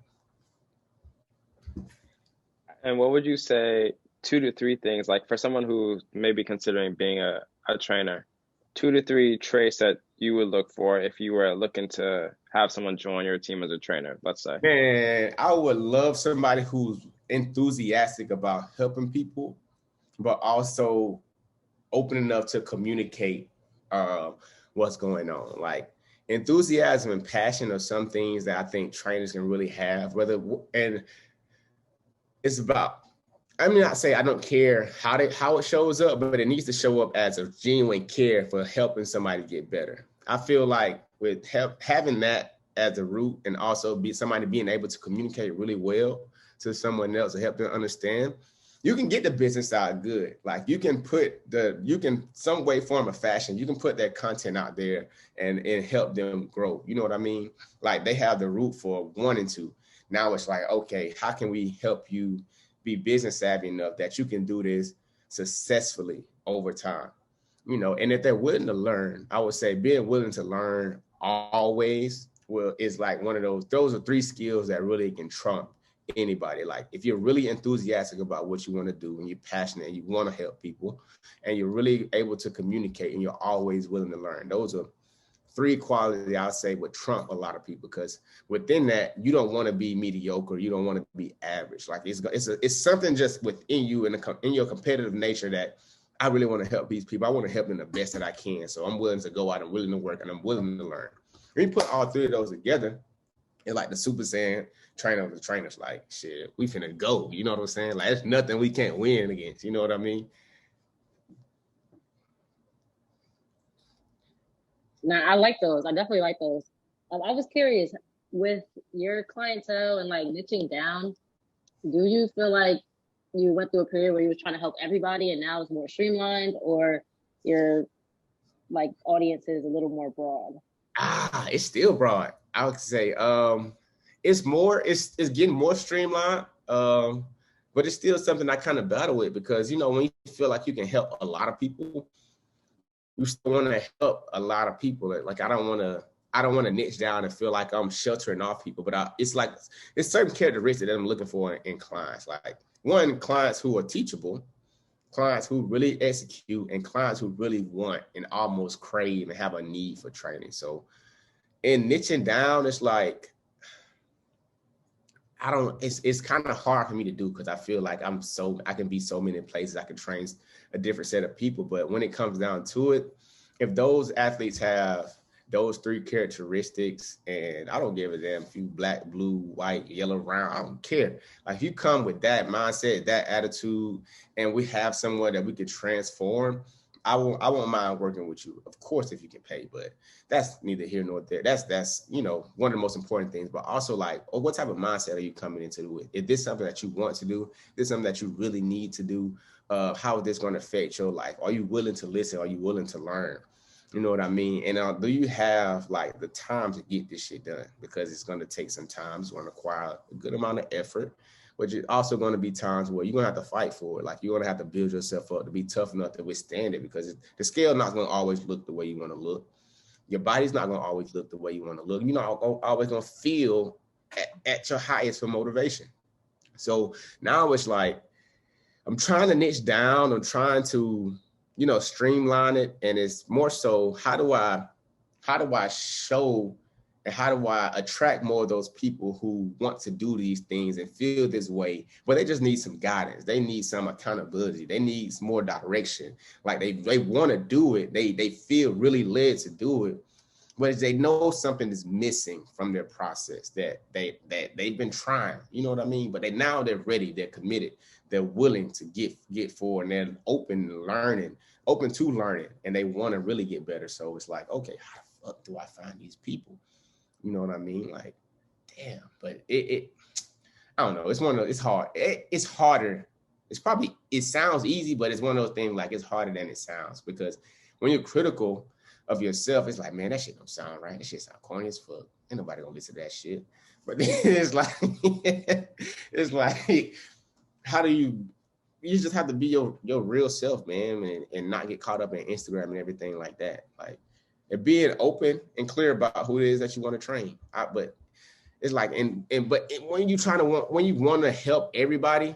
And what would you say 2 to 3 things, like, for someone who may be considering being a trainer, 2 to 3 traits that you would look for if you were looking to have someone join your team as a trainer, let's say? Man, I would love somebody who's enthusiastic about helping people but also open enough to communicate what's going on. Like enthusiasm and passion are some things that I think trainers can really have. And it's about, I mean, I say I don't care how it shows up, but it needs to show up as a genuine care for helping somebody get better. I feel like with having that as a root, and also be somebody being able to communicate really well to someone else to help them understand, you can get the business side good. Like you can some way, form, or fashion, you can put that content out there and help them grow. You know what I mean? Like they have the root for wanting to. Now it's like, okay, how can we help you be business savvy enough that you can do this successfully over time? You know, and if they're willing to learn, I would say being willing to learn always is like one of those are three skills that really can trump anybody. Like if you're really enthusiastic about what you want to do and you're passionate and you want to help people and you're really able to communicate and you're always willing to learn, those are three qualities I'll say would trump a lot of people, because within that, you don't want to be mediocre. You don't want to be average. Like it's something just within you in your competitive nature that I really want to help these people. I want to help them the best that I can. So I'm willing to go out and willing to work and I'm willing to learn. When you put all three of those together, it's like the Super Saiyan trainer of the trainers. Like, shit, we finna go. You know what I'm saying? Like, there's nothing we can't win against. You know what I mean? Nah, I like those. I definitely like those. I was curious with your clientele and like niching down. Do you feel like you went through a period where you were trying to help everybody and now it's more streamlined, or your like audience is a little more broad? It's still broad. I would say it's getting more streamlined. But it's still something I kind of battle with, because you know, when you feel like you can help a lot of people, you still want to help a lot of people. Like I don't want to niche down and feel like I'm sheltering off people, but it's certain characteristics that I'm looking for in clients. Like one, clients who are teachable, clients who really execute, and clients who really want and almost crave and have a need for training. So in niching down, it's like, it's kind of hard for me to do, because I feel like I can be so many places. I can train a different set of people. But when it comes down to it, if those athletes have those three characteristics, and I don't give a damn if you black, blue, white, yellow, round, I don't care. Like if you come with that mindset, that attitude, and we have someone that we could transform, I won't mind working with you, of course, if you can pay. But that's neither here nor there. That's one of the most important things. But also, like, what type of mindset are you coming into it with? Is this something that you want to do? Is this something that you really need to do? How is this going to affect your life? Are you willing to listen? Are you willing to learn? You know what I mean? And do you have like the time to get this shit done? Because it's going to take some time. It's going to require a good amount of effort. But you're also going to be times where you're going to have to fight for it. Like you're going to have to build yourself up to be tough enough to withstand it, because the scale not going to always look the way you want to look. Your body's not going to always look the way you want to look. You're not always going to feel at your highest for motivation. So now it's like, I'm trying to niche down. I'm trying to, streamline it. And it's more so, how do I show and how do I attract more of those people who want to do these things and feel this way, but they just need some guidance. They need some accountability. They need some more direction. Like they want to do it. They feel really led to do it, but they know something is missing from their process that they've been trying, you know what I mean? But they're ready, they're committed, they're willing to get forward, and they're open to learning, and they want to really get better. So it's like, okay, how the fuck do I find these people? You know what I mean? Like, damn, but I don't know. It's hard. It's harder. It sounds easy, but it's one of those things, like it's harder than it sounds, because when you're critical of yourself, it's like, man, that shit don't sound right. That shit sound corny as fuck. Ain't nobody gonna listen to that shit. But then it's like, how do you just have to be your real self, man, and not get caught up in Instagram and everything like that. Like, and being open and clear about who it is that you want to train. But it's like, when you want to help everybody,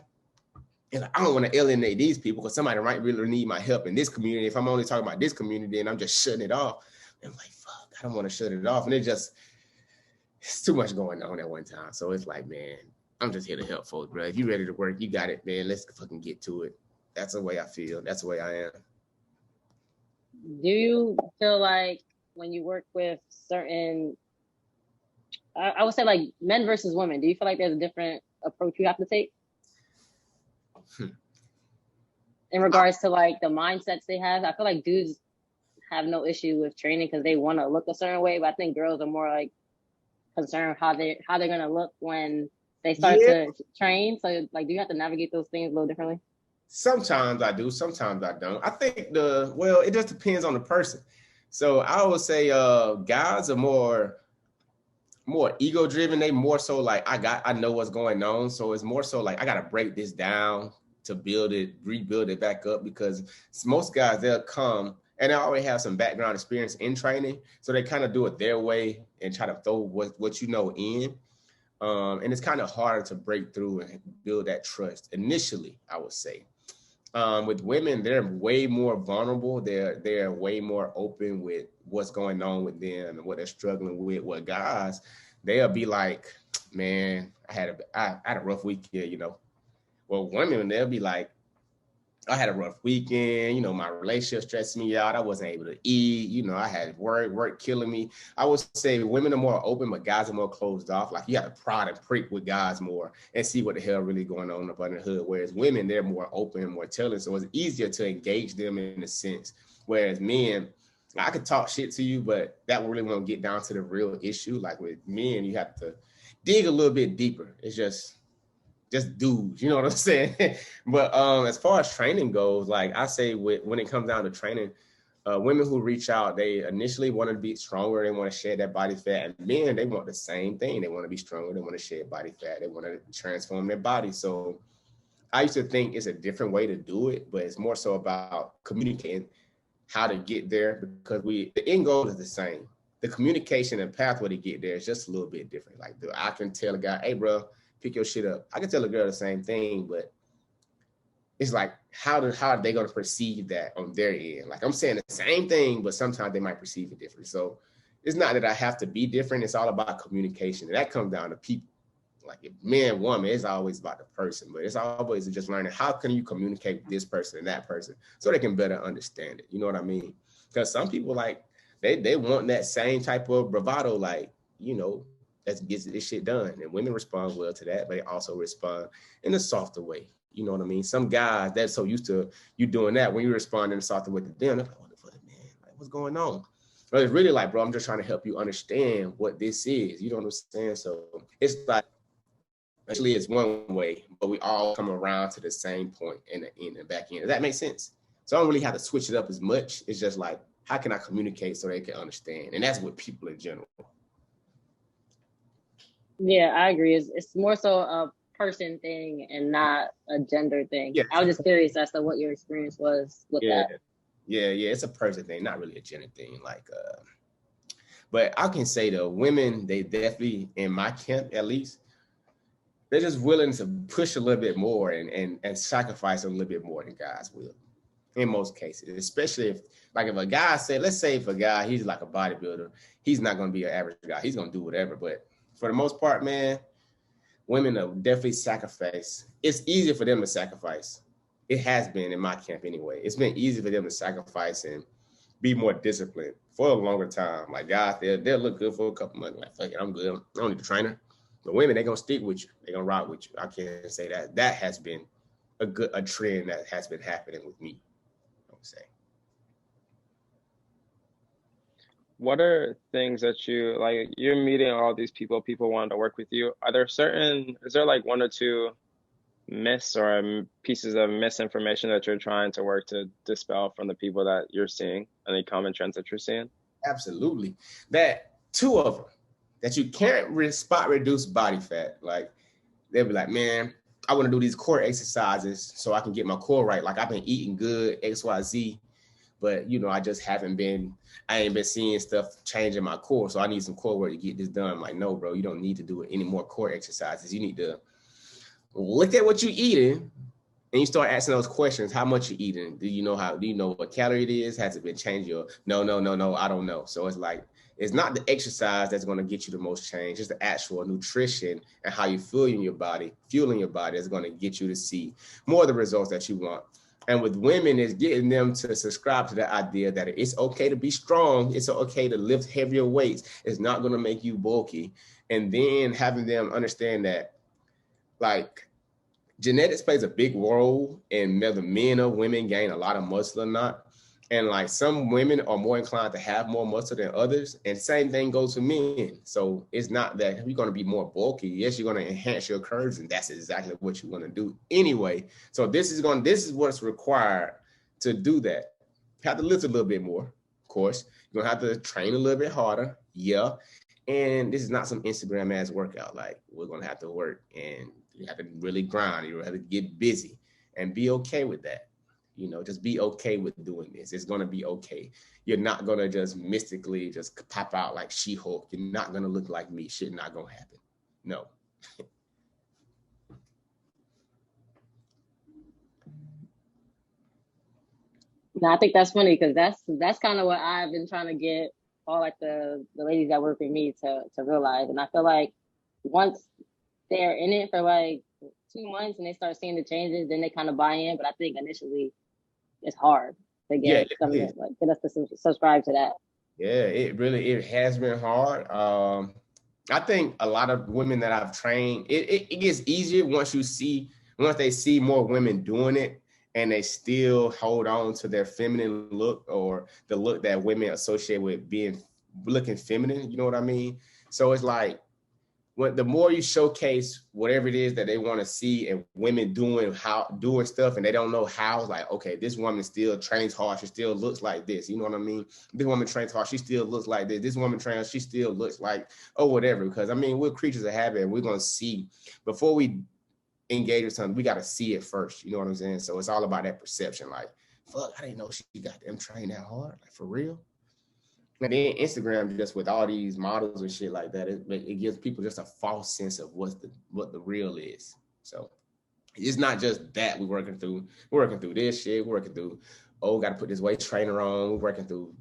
and I don't want to alienate these people, because somebody might really need my help in this community. If I'm only talking about this community and I'm just shutting it off, I'm like, fuck, I don't want to shut it off. And it's too much going on at one time. So it's like, man, I'm just here to help folks, bro. If you're ready to work, you got it, man. Let's fucking get to it. That's the way I feel. That's the way I am. Do you feel like when you work with certain, I would say like men versus women, do you feel like there's a different approach you have to take in regards to like the mindsets they have? I feel like dudes have no issue with training because they want to look a certain way, but I think girls are more like concerned how they're gonna look when they start to train. So like, do you have to navigate those things a little differently? Sometimes I do, sometimes I don't. I think it just depends on the person. So I would say guys are more ego driven. They more so like I know what's going on. So it's more so like I gotta break this down to rebuild it back up, because most guys, they'll come and they already have some background experience in training. So they kind of do it their way and try to throw what you know in. And it's kind of harder to break through and build that trust initially, I would say. With women, they're way more vulnerable. They're way more open with what's going on with them and what they're struggling with. What guys, they'll be like, man, I had a rough weekend, you know. Well, women, they'll be like, I had a rough weekend. You know, my relationship stressed me out. I wasn't able to eat. You know, I had work killing me. I would say women are more open, but guys are more closed off. Like you got to prod and prick with guys more and see what the hell really going on up under the hood. Whereas women, they're more open and more telling. So it's easier to engage them in a sense. Whereas men, I could talk shit to you, but that really won't get down to the real issue. Like with men, you have to dig a little bit deeper. It's just dudes, you know what I'm saying? But as far as training goes, like I say, when it comes down to training, women who reach out, they initially want to be stronger. They want to shed that body fat. And men, they want the same thing. They want to be stronger. They want to shed body fat. They want to transform their body. So I used to think it's a different way to do it, but it's more so about communicating how to get there, because the end goal is the same. The communication and pathway to get there is just a little bit different. Like I can tell a guy, hey, bro, pick your shit up. I can tell a girl the same thing, but it's like, how are they going to perceive that on their end? Like I'm saying the same thing, but sometimes they might perceive it different. So it's not that I have to be different. It's all about communication. And that comes down to people. Like if man, woman, it's always about the person, but it's always just learning how can you communicate with this person and that person so they can better understand it. You know what I mean? Because some people like, they want that same type of bravado, like, you know, that gets this shit done. And women respond well to that, but they also respond in a softer way. You know what I mean? Some guys that's so used to you doing that, when you respond in a softer way to them, they're like, what the fuck, man? Like, what's going on? But it's really like, bro, I'm just trying to help you understand what this is. You don't understand? So it's like, actually it's one way, but we all come around to the same point in the end and back end. Does that make sense? So I don't really have to switch it up as much. It's just like, how can I communicate so they can understand? And that's with people in general. Yeah, I agree. It's more so a person thing and not a gender thing. Yeah. I was just curious as to what your experience was with that. Yeah, it's a person thing, not really a gender thing. Like, but I can say though, women, they definitely, in my camp at least, they're just willing to push a little bit more and sacrifice a little bit more than guys will, in most cases. Especially if a guy let's say if a guy, he's like a bodybuilder, he's not going to be an average guy. He's going to do whatever. But for the most part, man, women will definitely sacrifice. It's easier for them to sacrifice. It has been in my camp anyway. It's been easy for them to sacrifice and be more disciplined for a longer time. Like guys, they'll look good for a couple months. Like, fuck it, I'm good. I don't need a trainer. But women, they're going to stick with you. They're going to rock with you. I can't say that. That has been a trend that has been happening with me, I would say. What are things that you're meeting all these people wanting to work with you? Is there like one or two myths or pieces of misinformation that you're trying to work to dispel from the people that you're seeing? Any common trends that you're seeing? Absolutely. That two of them, that you can't spot reduce body fat. Like they'll be like, man, I want to do these core exercises so I can get my core right. Like I've been eating good, XYZ, but you know, I ain't been seeing stuff changing my core. So I need some core work to get this done. I'm like, no, bro, you don't need to do any more core exercises. You need to look at what you're eating and you start asking those questions. How much you eating? Do you know what calorie it is? Has it been changed? No, I don't know. So it's like, it's not the exercise that's going to get you the most change. It's the actual nutrition and how you feel in your body, fueling your body is going to get you to see more of the results that you want. And with women, it's getting them to subscribe to the idea that it's okay to be strong. It's okay to lift heavier weights. It's not going to make you bulky. And then having them understand that, like, genetics plays a big role in whether men or women gain a lot of muscle or not. And like some women are more inclined to have more muscle than others. And same thing goes for men. So it's not that you're going to be more bulky. Yes, you're going to enhance your curves, and that's exactly what you want to do anyway. So this is what's required to do that. You have to lift a little bit more, of course. You're going to have to train a little bit harder. Yeah. And this is not some Instagram ass workout. Like, we're going to have to work, and you have to really grind. You have to get busy and be okay with that. You know, just be okay with doing this. It's going to be okay. You're not going to just mystically just pop out like She-Hulk. You're not going to look like me. Shit not going to happen. No. No, I think that's funny because that's kind of what I've been trying to get all like the ladies that work with me to realize. And I feel like once they're in it for like 2 months and they start seeing the changes, then they kind of buy in. But I think initially it's hard to get them to, like, get us to subscribe to that. Yeah, it has been hard. I think a lot of women that I've trained, it gets easier once they see more women doing it, and they still hold on to their feminine look, or the look that women associate with looking feminine. You know what I mean? So it's like, the more you showcase whatever it is that they want to see, and women doing stuff and they don't know how, like, okay, this woman still trains hard, she still looks like this, you know what I mean? This woman trains hard, she still looks like this woman trains, she still looks like, oh, whatever. Because I mean, we're creatures of habit, and we're going to see before we engage with something. We got to see it first, you know what I'm saying? So it's all about that perception. Like, fuck, I didn't know she got them trained that hard, like, for real. And then Instagram, just with all these models and shit like that, it gives people just a false sense of what the real is. So it's not just that we're working through this shit. We're working through, got to put this weight trainer on. We're working through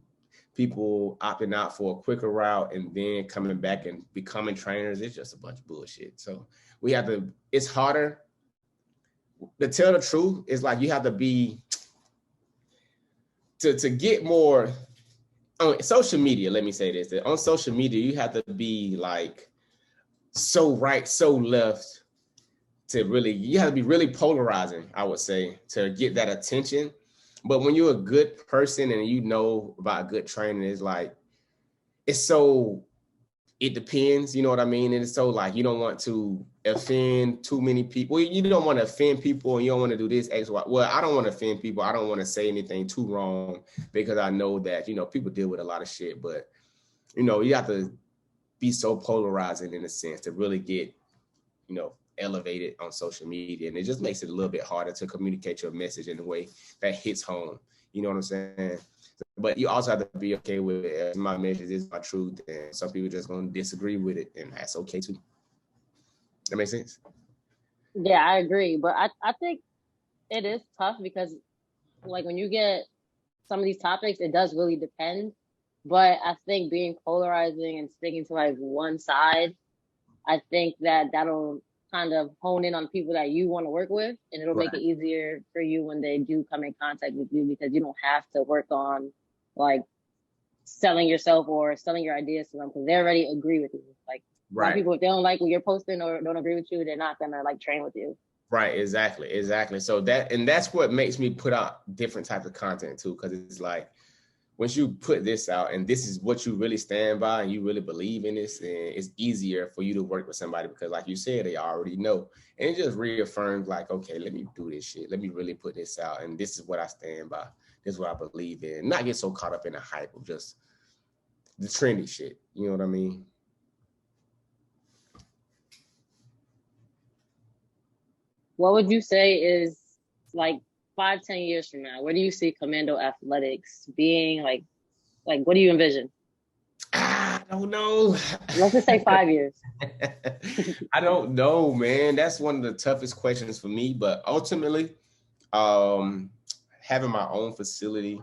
people opting out for a quicker route and then coming back and becoming trainers. It's just a bunch of bullshit. So it's harder. To tell the truth, it's like you have to be, to get more. On social media, let me say this, that on social media, you have to be like so right, so left you have to be really polarizing, I would say, to get that attention. But when you're a good person and you know about good training, it's like, it depends, you know what I mean? And it's so like, you don't want to offend too many people. You don't want to offend people, and you don't want to do this, X, Y. Well, I don't want to offend people. I don't want to say anything too wrong, because I know that, people deal with a lot of shit. But, you have to be so polarizing in a sense to really get, elevated on social media. And it just makes it a little bit harder to communicate your message in a way that hits home. You know what I'm saying? But you also have to be okay with it. My message is my truth, and some people just going to disagree with it, and that's okay too. That makes sense? Yeah, I agree. But I think it is tough because, like, when you get some of these topics, it does really depend. But I think being polarizing and sticking to like one side, I think that'll kind of hone in on people that you want to work with, and it'll make it easier for you when they do come in contact with you, because you don't have to work on like selling yourself or selling your ideas to them, because they already agree with you. Like, some people, if they don't like what you're posting or don't agree with you, they're not gonna like train with you. Right, exactly. So that's what makes me put out different types of content too, because it's like, once you put this out and this is what you really stand by and you really believe in this, and it's easier for you to work with somebody, because like you said, they already know. And it just reaffirms like, okay, let me do this shit. Let me really put this out. And this is what I stand by. This is what I believe in. Not get so caught up in the hype of just the trendy shit. You know what I mean? What would you say is like 5-10 years from now? Where do you see Commando Athletix being? Like what do you envision? I don't know. Let's just say 5 years. I don't know, man. That's one of the toughest questions for me. But ultimately, having my own facility,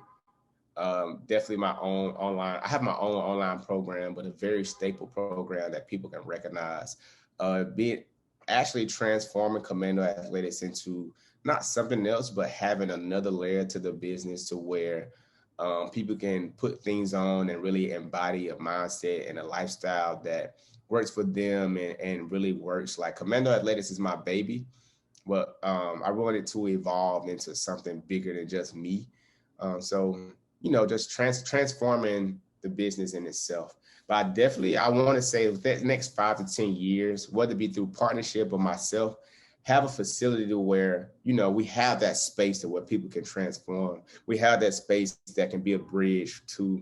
definitely my own online. I have my own online program, but a very staple program that people can recognize. Actually transforming Commando Athletix into not something else, but having another layer to the business to where people can put things on and really embody a mindset and a lifestyle that works for them and really works. Like Commando Athletix is my baby, but I wanted to evolve into something bigger than just me. So, just transforming the business in itself. But I want to say with that next 5 to 10 years, whether it be through partnership or myself, have a facility to where, we have that space to where people can transform. We have that space that can be a bridge to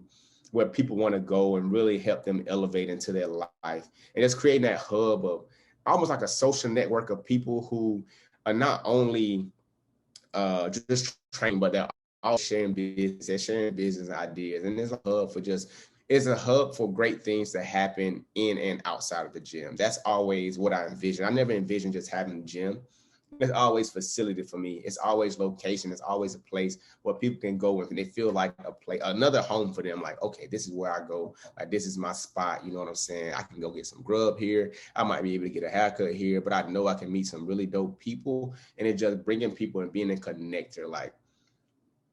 where people want to go and really help them elevate into their life. And it's creating that hub of almost like a social network of people who are not only just training, but they're all sharing business, they're sharing business ideas. And it's a hub for great things to happen in and outside of the gym. That's always what I envision. I never envisioned just having a gym. It's always facility for me. It's always location. It's always a place where people can go and they feel like a place, another home for them. Like, okay, this is where I go. Like, this is my spot. You know what I'm saying? I can go get some grub here. I might be able to get a haircut here, but I know I can meet some really dope people. And it's just bringing people and being a connector. Like,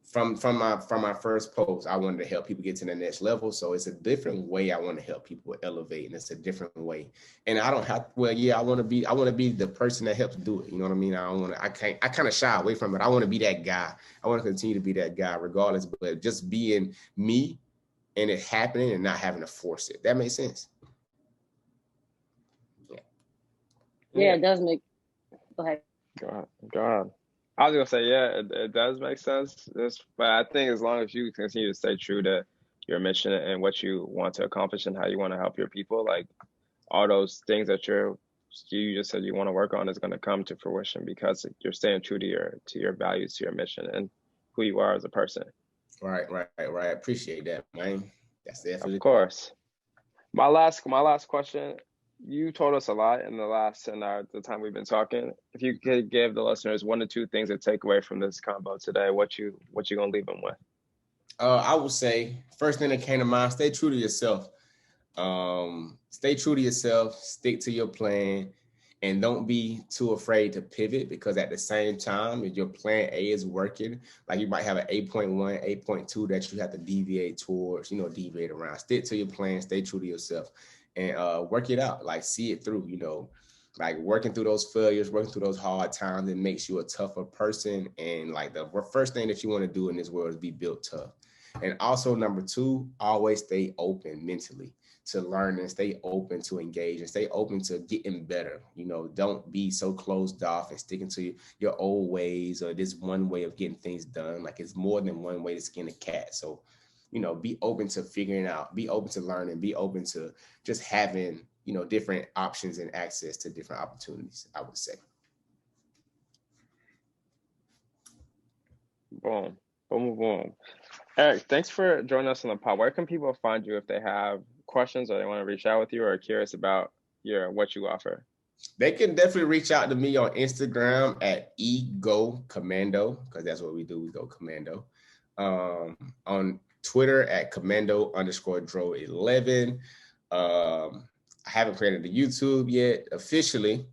from my first post, I wanted to help people get to the next level. So it's a different way I want to help people elevate, and it's a different way. And I don't have, well, yeah, I want to be the person that helps do it. You know what I mean? I kind of shy away from it. I want to be that guy. I want to continue to be that guy regardless, but just being me and it happening and not having to force it. That makes sense. Yeah, it does make, go ahead. Go ahead. I was gonna say, yeah, it does make sense. But I think as long as you continue to stay true to your mission and what you want to accomplish and how you want to help your people, like all those things that you just said you want to work on is going to come to fruition because you're staying true to your values, to your mission, and who you are as a person. Right. Appreciate that, man. That's definitely. Of course. My last question. You told us a lot in the time we've been talking. If you could give the listeners 1 to 2 things to take away from this combo today, what you gonna leave them with? I would say first thing that came to mind: stay true to yourself. Stay true to yourself. Stick to your plan, and don't be too afraid to pivot because at the same time, if your plan A is working, like you might have an 8.1, 8.2 that you have to deviate towards, deviate around. Stick to your plan. Stay true to yourself. And work it out, like see it through, like working through those failures, working through those hard times, it makes you a tougher person. And like the first thing that you want to do in this world is be built tough. And also number 2, always stay open mentally to learn and stay open to engage and stay open to getting better. Don't be so closed off and sticking to your old ways or this one way of getting things done. Like it's more than one way to skin a cat. So be open to figuring out, be open to learning, be open to just having, different options and access to different opportunities, I would say. Boom. Eric, thanks for joining us on the pod. Where can people find you if they have questions or they want to reach out with you or are curious about what you offer? They can definitely reach out to me on Instagram at eGoCommando, because that's what we do. We go commando. On Twitter at Commando_Dro11. I haven't created a YouTube yet officially,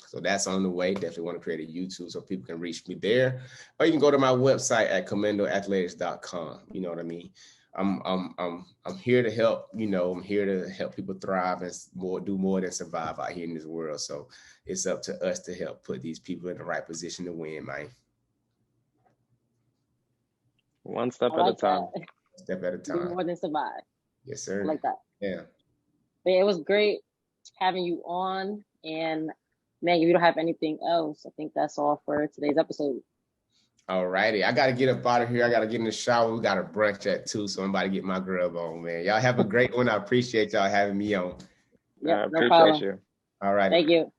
so that's on the way. Definitely want to create a YouTube so people can reach me there, or you can go to my website at CommandoAthletics.com. You know what I mean? I'm here to help. I'm here to help people thrive and do more than survive out here in this world. So it's up to us to help put these people in the right position to win, man. One step at a time. Step at a time. Do more than survive. Yes, sir. I like that. Yeah. But it was great having you on. And man, if you don't have anything else, I think that's all for today's episode. All righty. I got to get up out of here. I got to get in the shower. We got a brunch at 2, so I'm about to get my grub on, man. Y'all have a great one. I appreciate y'all having me on. Yeah, I appreciate you. All right. Thank you.